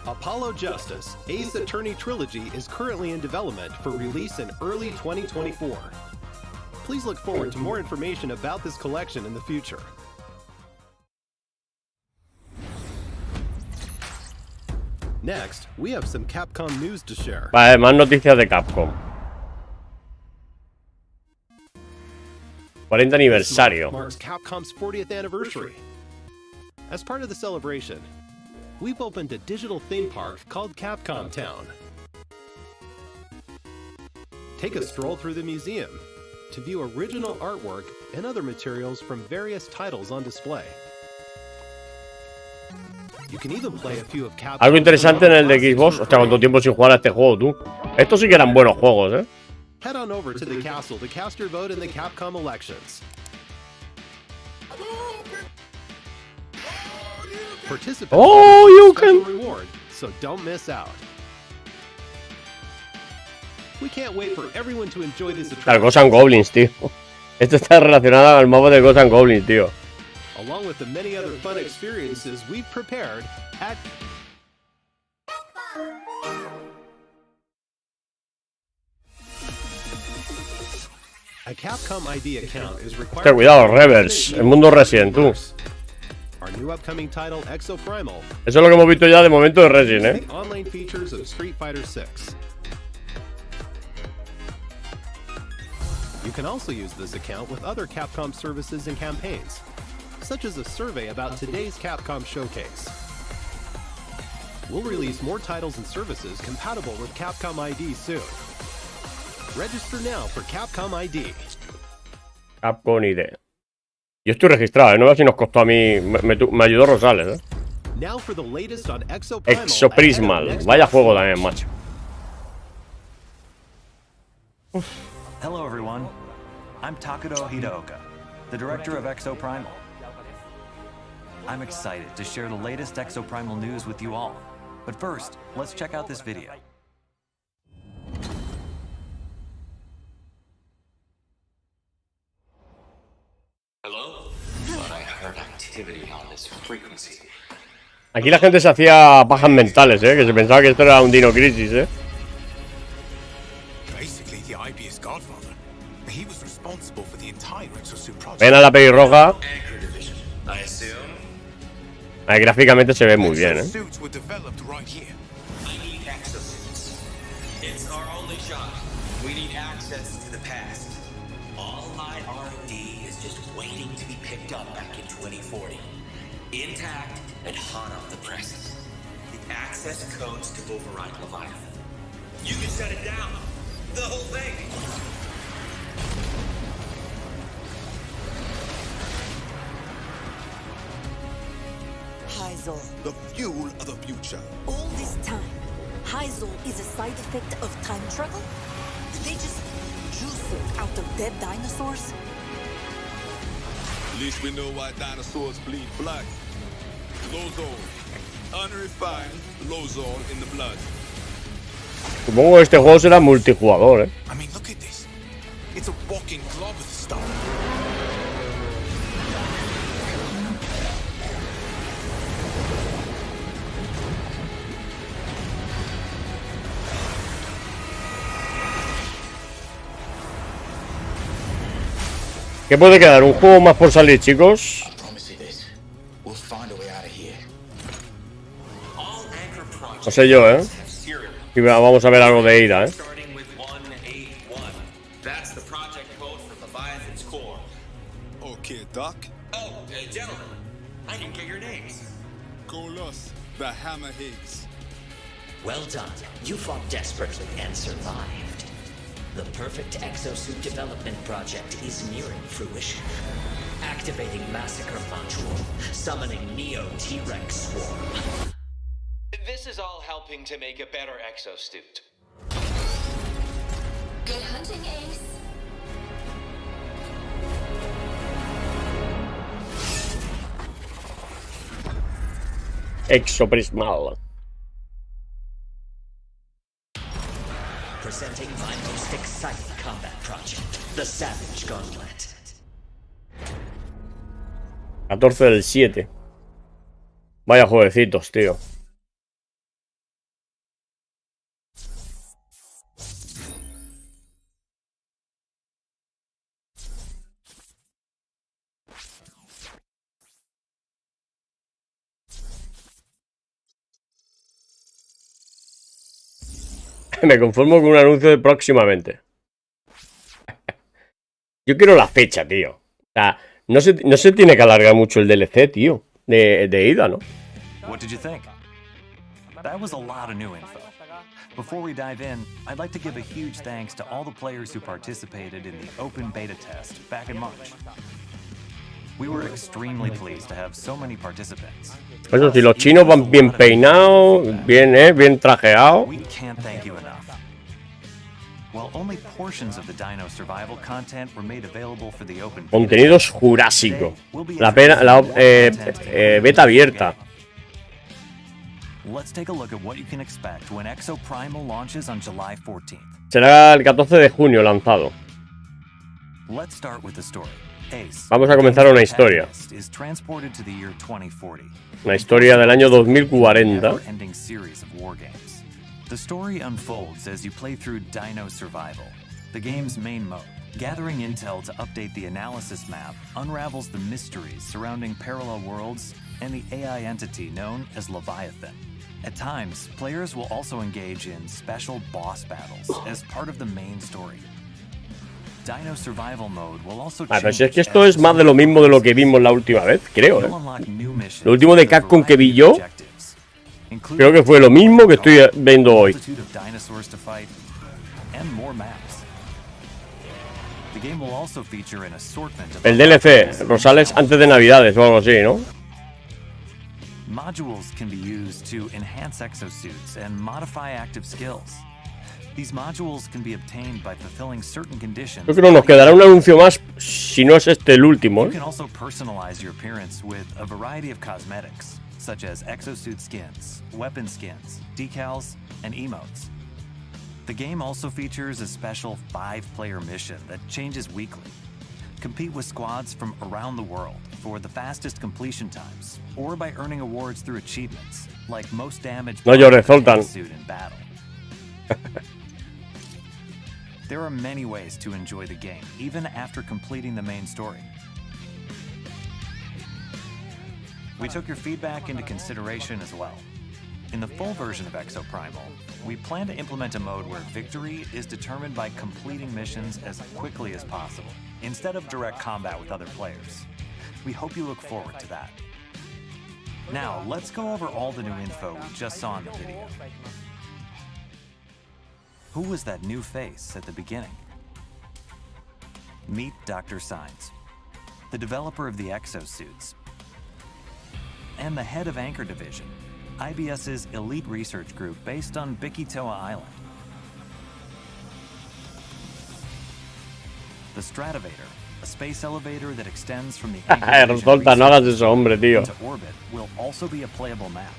Apollo Justice, Ace Attorney Trilogy is currently in development for release in early 2024. Please look forward to more information about this collection in the future. Next, we have some Capcom news to share. Vale, más noticias de Capcom. 40 aniversario. Marks Capcom's 40th anniversary. As part of the celebration, we've opened a digital theme park called Capcom Town. Take a stroll through the museum to view original artwork and other materials from various titles on display. You can even play a few of Capcom. Algo interesante en el de Xbox. Hostia, cuánto tiempo sin jugar a este juego, tú. Estos sí que eran buenos juegos, Head on over to the castle to cast your vote in the Capcom elections. Participate you can reward, so don't miss out. We can't wait for everyone to enjoy this attraction. Ghosts and Goblins, tío. Esto está relacionado al modo de Ghosts and Goblins, tío. Along with the many other fun experiences we've prepared at a Capcom ID account is required. Ten cuidado, Reverse, el mundo Resident, tú. Our new upcoming title, Exo Primal. Eso es lo que hemos visto ya de momento de Resident, Online features of Street Fighter 6. You can also use this account with other Capcom services and campaigns, such as a survey about today's Capcom showcase. We'll release more titles and services compatible with Capcom ID soon. Register now for Capcom ID. Capcom ID. Yo estoy registrado, no sé si nos costó a mí. Me ayudó Rosales, Now for the latest on Exo Primal. Exo Prismal. Vaya juego también, macho. Hello everyone. I'm Takudo Hideoka, the director of Exo Primal. I'm excited to share the latest Exo Primal news with you all. But first, let's check out this video. Hello? But I heard activity on this frequency. Aquí la gente se hacía pajas mentales, que se pensaba que esto era un Dino Crisis, Basically, the IB's godfather. He was responsible for the entire exosuit project. Ven a la pelirroja. Anchor division, I assume. Ahí gráficamente se ve muy bien, Suits were developed right here. I need exosuits. It's our only shot. We need access to the past. All my R&D is just waiting to be picked up back in 2040. Intact and hot off the presses. The access codes to override Leviathan. You can shut it down. The whole thing. Heisel. The fuel of the future. All this time, Heisel is a side effect of time travel? Did they just juice it out of dead dinosaurs? At least we know why dinosaurs bleed blood. Lozol. Unrefined Lozol in the blood. Supongo que este juego será multijugador, I mean, look at this. It's a walking glob of stuff. ¿Qué puede quedar? ¿Un juego más por salir, chicos? No sé yo, Y vamos a ver algo de Ida, Okay, Doc. Oh, gentlemen, I didn't get your names. Golos, the Hammerheads. Well done. You fought desperately and survived. The perfect exosuit development project is nearing fruition. Activating Massacre Module, summoning Neo T-Rex Swarm. This is all helping to make a better exosuit. Exoprismal. Presenting my most exciting combat project, the Savage Gauntlet. 14 del 7. Vaya jueguecitos, tío. Me conformo con un anuncio de próximamente. Yo quiero la fecha, tío. O sea, no se tiene que alargar mucho el DLC, tío. De ida, ¿no? What did you think? That was a lot of new info. Before we dive in, I'd like to give a huge thanks to all the players who participated in the open beta test back in March. We were extremely pleased to have so many participants. Eso sí, los chinos van bien peinados, bien trajeados. We can't thank you enough. While only portions of the Dino Survival content were made available for the open beta, Contenidos Jurásico. La beta abierta. let's take a look at what you can expect when Exoprimal launches on July 14th. Será el 14 de junio lanzado. Let's start with the story. Ace, Vamos a comenzar una historia. is transported to the year 2040. Una historia del año 2040. Never-ending series of war games. The story unfolds as you play through Dino Survival, the game's main mode. Gathering intel to update the analysis map unravels the mysteries surrounding parallel worlds and the AI entity known as Leviathan. At times, players will also engage in special boss battles as part of the main story. Dino Survival mode will also pero si es que esto es más de lo mismo de lo que vimos la última vez, creo, Lo último de Capcom que vi yo, creo que fue lo mismo que estoy viendo hoy. El DLC, Rosales antes de Navidades o algo así, ¿no? Modules can be used to enhance exosuits and modify active skills. These modules can be obtained by fulfilling certain conditions. Yo creo que nos quedará un anuncio más, si no es este el último. You can also personalize your appearance with a variety of cosmetics, such as exosuit skins, weapon skins, decals, and emotes. The game also features a special 5-player mission that changes weekly. Compete with squads from around the world for the fastest completion times, or by earning awards through achievements, like most damage No llores, Zoltan. suit in battle. There are many ways to enjoy the game, even after completing the main story. We took your feedback into consideration as well. In the full version of Exoprimal, we plan to implement a mode where victory is determined by completing missions as quickly as possible, instead of direct combat with other players. We hope you look forward to that. Now, let's go over all the new info we just saw in the video. Who was that new face at the beginning? Meet Dr. Signs, the developer of the exosuits, and the head of Anchor Division, IBS's elite research group based on Bikitoa Island. The Stratovator, a space elevator that extends from the Anchor Division no hagas eso, hombre, tío. into orbit, will also be a playable map.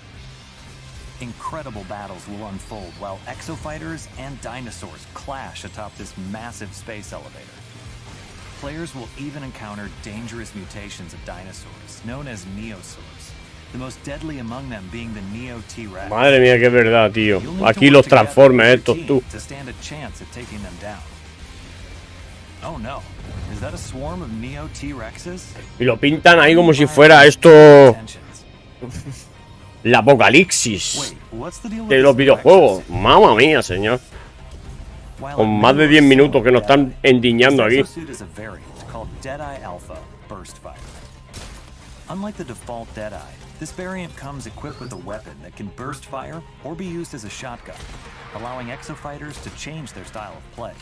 Incredible battles will unfold while exofighters and dinosaurs clash atop this massive space elevator. Players will even encounter dangerous mutations of dinosaurs, known as neosaurs, the most deadly among them being the Neo T-Rex. Madre mía, qué verdad, tío. Aquí los Transformers estos, tú. To stand a chance at taking them down. Oh no, is that a swarm of Neo T-Rexes? Y lo pintan ahí como si fuera esto el apocalipsis de los videojuegos. Mamma mía, señor. Con más de 10 minutos que nos están endiñando aquí. Unlike the default Deadeye, this variant comes equipped with a weapon that can burst fire or be used as a shotgun, allowing exofighters to change their style of play.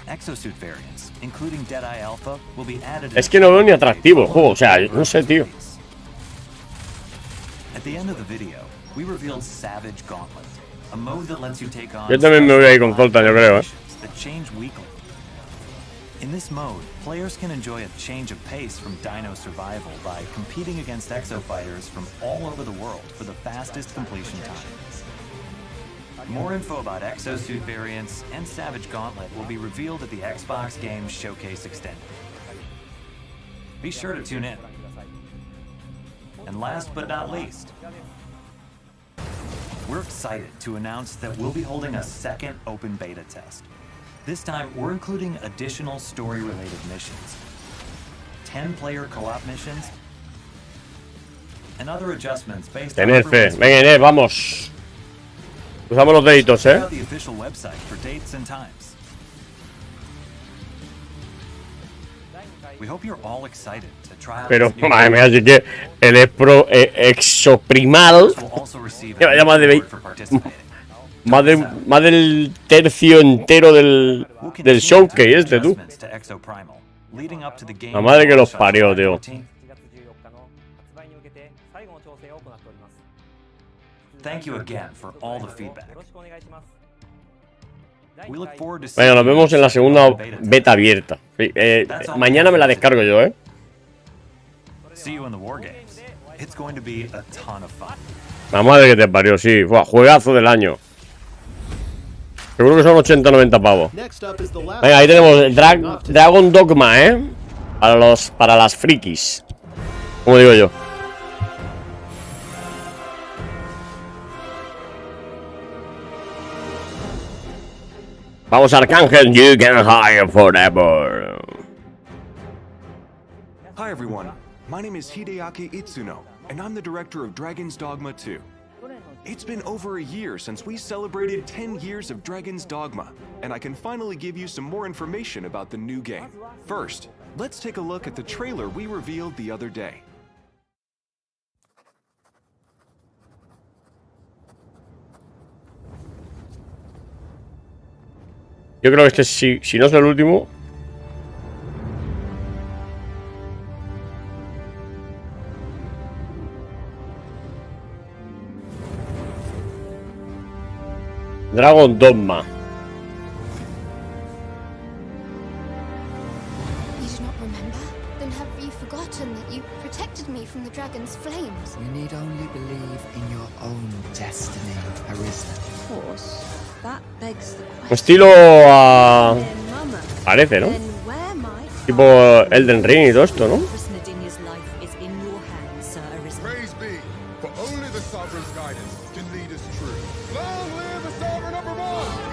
Exosuit variants, including Deadeye Alpha, will be added. Es que no veo ni atractivo el juego, o sea, no sé, tío. At the end of the video, we revealed Savage Gauntlet, a mode that lets you take on Yo también me voy a ir con Zoltan, yo creo, that change weekly. In this mode, players can enjoy a change of pace from Dino Survival by competing against exo fighters from all over the world for the fastest completion time. More info about exosuit variants and Savage Gauntlet will be revealed at the Xbox Games Showcase Extended. Be sure to tune in. And last but not least, we're excited to announce that we'll be holding a second open beta test. This time, we're including additional story-related missions, 10-player co-op missions, and other adjustments based on Tener fe. Venga, Inés, vamos. Usamos los deditos, Check out the official website for dates and times. We hope you're all excited to try out Pero, this new madre mía, así que el exoprimal lleva más de más del tercio entero del showcase este, tú. La madre que los parió, tío. Thank you again for all the feedback. We look forward to Venga, nos vemos en la segunda beta abierta. Mañana me la descargo yo, See you in the war games. It's going to be a ton of fun. La madre que te parió, sí. Buah, juegazo del año. Seguro que son 80-90 pavos. Venga, ahí tenemos el Dragon Dogma, para las frikis. Como digo yo. Vamos, Arcángel. You can hire forever. Hi everyone, my name is Hideaki Itsuno, and I'm the director of Dragon's Dogma 2. It's been over a year since we celebrated 10 years of Dragon's Dogma, and I can finally give you some more information about the new game. First, let's take a look at the trailer we revealed the other day. Yo creo que este, si no es el último. Dragon Dogma. You do not remember? Then have you forgotten that you protected me from the dragon's flames? You need only believe in your own destiny, Arisa. Of course. That begs the question. Estilo parece, ¿no? Tipo Elden Ring y todo esto, ¿no? Praise be, for only the sovereign's guidance can lead us true. Long live the sovereign number one!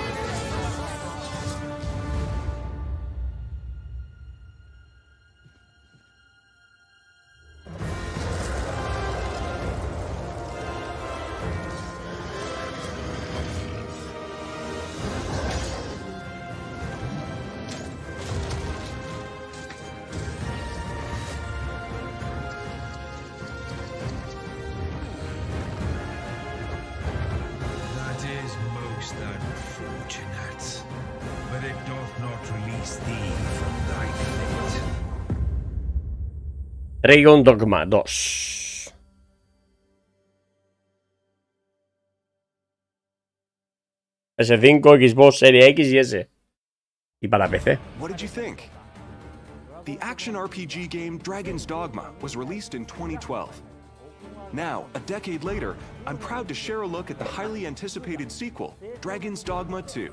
Dragon Dogma 2. PS5, Xbox Series X y S. Y para PC. What did you think? The action RPG game Dragon's Dogma was released in 2012. Now, a decade later, I'm proud to share a look at the highly anticipated sequel, Dragon's Dogma 2.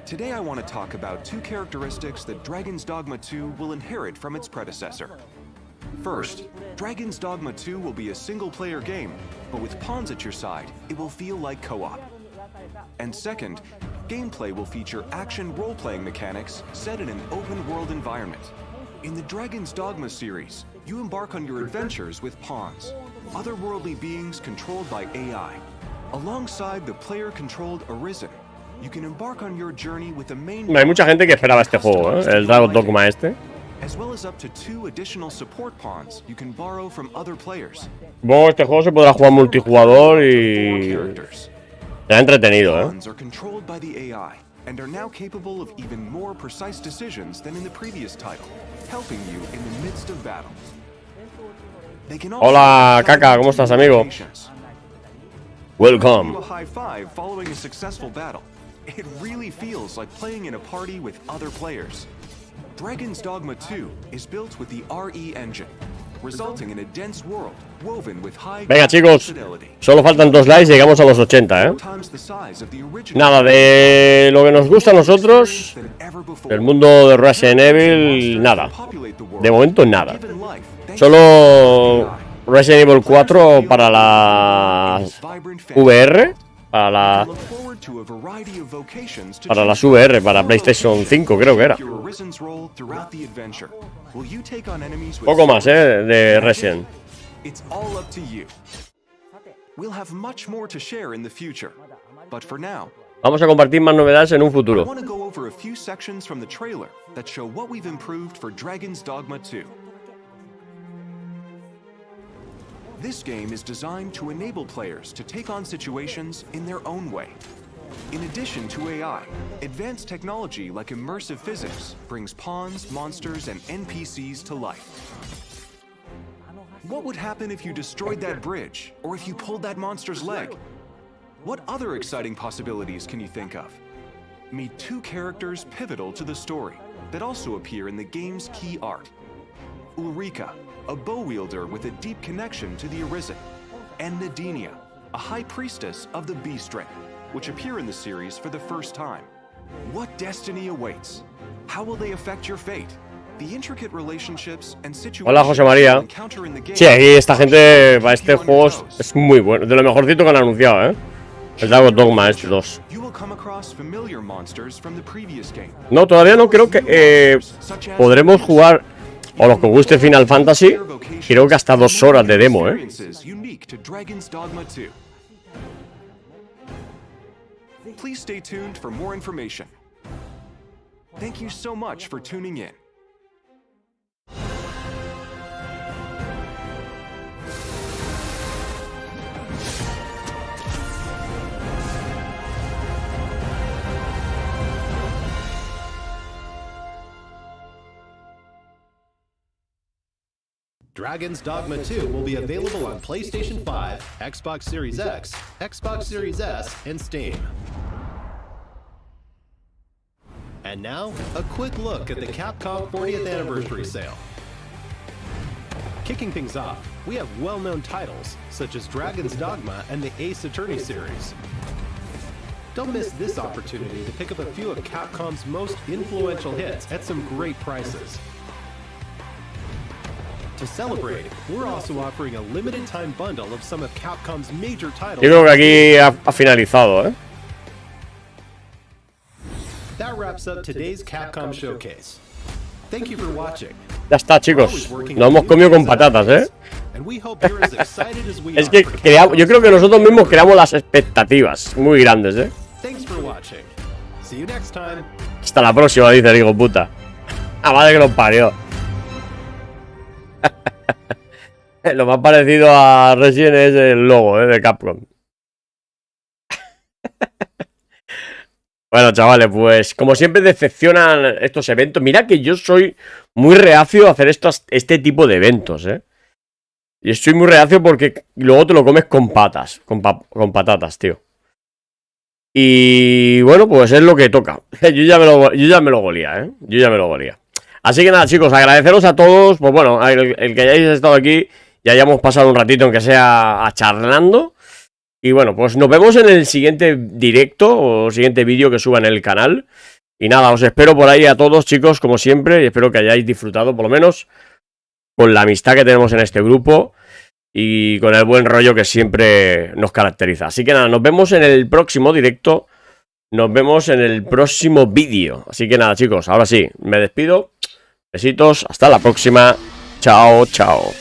Today I want to talk about two characteristics that Dragon's Dogma 2 will inherit from its predecessor. First, Dragon's Dogma 2 will be a single-player game, but with pawns at your side, it will feel like co-op. And second, gameplay will feature action role-playing mechanics set in an open-world environment. In the Dragon's Dogma series, you embark on your adventures with pawns, otherworldly beings controlled by AI. Alongside the player-controlled Arisen, you can embark on your journey with the main. Hay mucha gente que esperaba este juego, el Dragon Dogma este. As well as up to 2 additional support pawns you can borrow from other players. Supongo que este juego se podrá jugar multijugador y será entretenido, Pawns are controlled by the AI and are now capable of even more precise decisions than in the previous title, helping you in the midst of battle. They can also Hola, Caca, ¿cómo estás, amigo? Welcome. A high five following a successful battle. It really feels like playing in a party with other players. Dragon's Dogma 2 is built with the RE engine, resulting in a dense world woven with high Venga, chicos, solo faltan 2 likes y llegamos a los 80, ¿eh? Nada, de lo que nos gusta a nosotros, el mundo de Resident Evil, nada. De momento, nada. Solo Resident Evil 4 para la VR, para las VR, para PlayStation 5 creo que era. Poco más, de Resident. It's all up to you. We'll have much more to share in the future, but for now, vamos a compartir más novedades en un futuro. I want to go over a few sections from the trailer that show what we've improved for Dragon's Dogma 2. This game is designed to enable players to take on situations in their own way. In addition to AI, advanced technology like immersive physics brings pawns, monsters, and NPCs to life. What would happen if you destroyed that bridge, or if you pulled that monster's leg? What other exciting possibilities can you think of? Meet 2 characters pivotal to the story that also appear in the game's key art. Ulrika, a bow wielder with a deep connection to the Arisen, and Nadinia, a high priestess of the Beast Ring, which appear in the series for the first time. What destiny awaits? How will they affect your fate? Hola, José María. Sí, aquí esta gente para este juego es muy bueno. De lo mejorcito que han anunciado, ¿eh? El Dragon's Dogma este 2. No, todavía no. Creo que podremos jugar, o los que os guste Final Fantasy, creo que hasta 2 horas de demo, ¿eh? Please stay tuned for more information. Thank you so much for tuning in. Dragon's Dogma 2 will be available on PlayStation 5, Xbox Series X, Xbox Series S, and Steam. And now, a quick look at the Capcom 40th Anniversary Sale. Kicking things off, we have well-known titles, such as Dragon's Dogma and the Ace Attorney series. Don't miss this opportunity to pick up a few of Capcom's most influential hits at some great prices. To celebrate, we're also offering a limited time bundle of some of Capcom's major titles. Yo creo que aquí ha finalizado, ¿eh? That wraps up today's Capcom showcase. Thank you for watching. Ya está, chicos. Nos hemos comido con patatas, ¿eh? Es que yo creo que nosotros mismos creamos las expectativas muy grandes, ¿eh? Thanks for watching. See you next time. Hasta la próxima, dice el hijo puta. Ah, madre que lo parió. Lo más parecido a Resident es el logo, de Capcom. Bueno, chavales, pues como siempre decepcionan estos eventos. Mira que yo soy muy reacio a hacer este tipo de eventos, Y estoy muy reacio porque luego te lo comes con patas, con patatas, tío. Y bueno, pues es lo que toca. Yo ya me lo golía, Yo ya me lo golía. Así que nada, chicos, agradeceros a todos. Pues bueno, el que hayáis estado aquí y hayamos pasado un ratito, aunque sea charlando. Y bueno, pues nos vemos en el siguiente directo o siguiente vídeo que suba en el canal. Y nada, os espero por ahí a todos, chicos, como siempre. Y espero que hayáis disfrutado, por lo menos, con la amistad que tenemos en este grupo. Y con el buen rollo que siempre nos caracteriza. Así que nada, nos vemos en el próximo directo. Nos vemos en el próximo vídeo. Así que nada, chicos, ahora sí, me despido. Besitos, hasta la próxima. Chao, chao.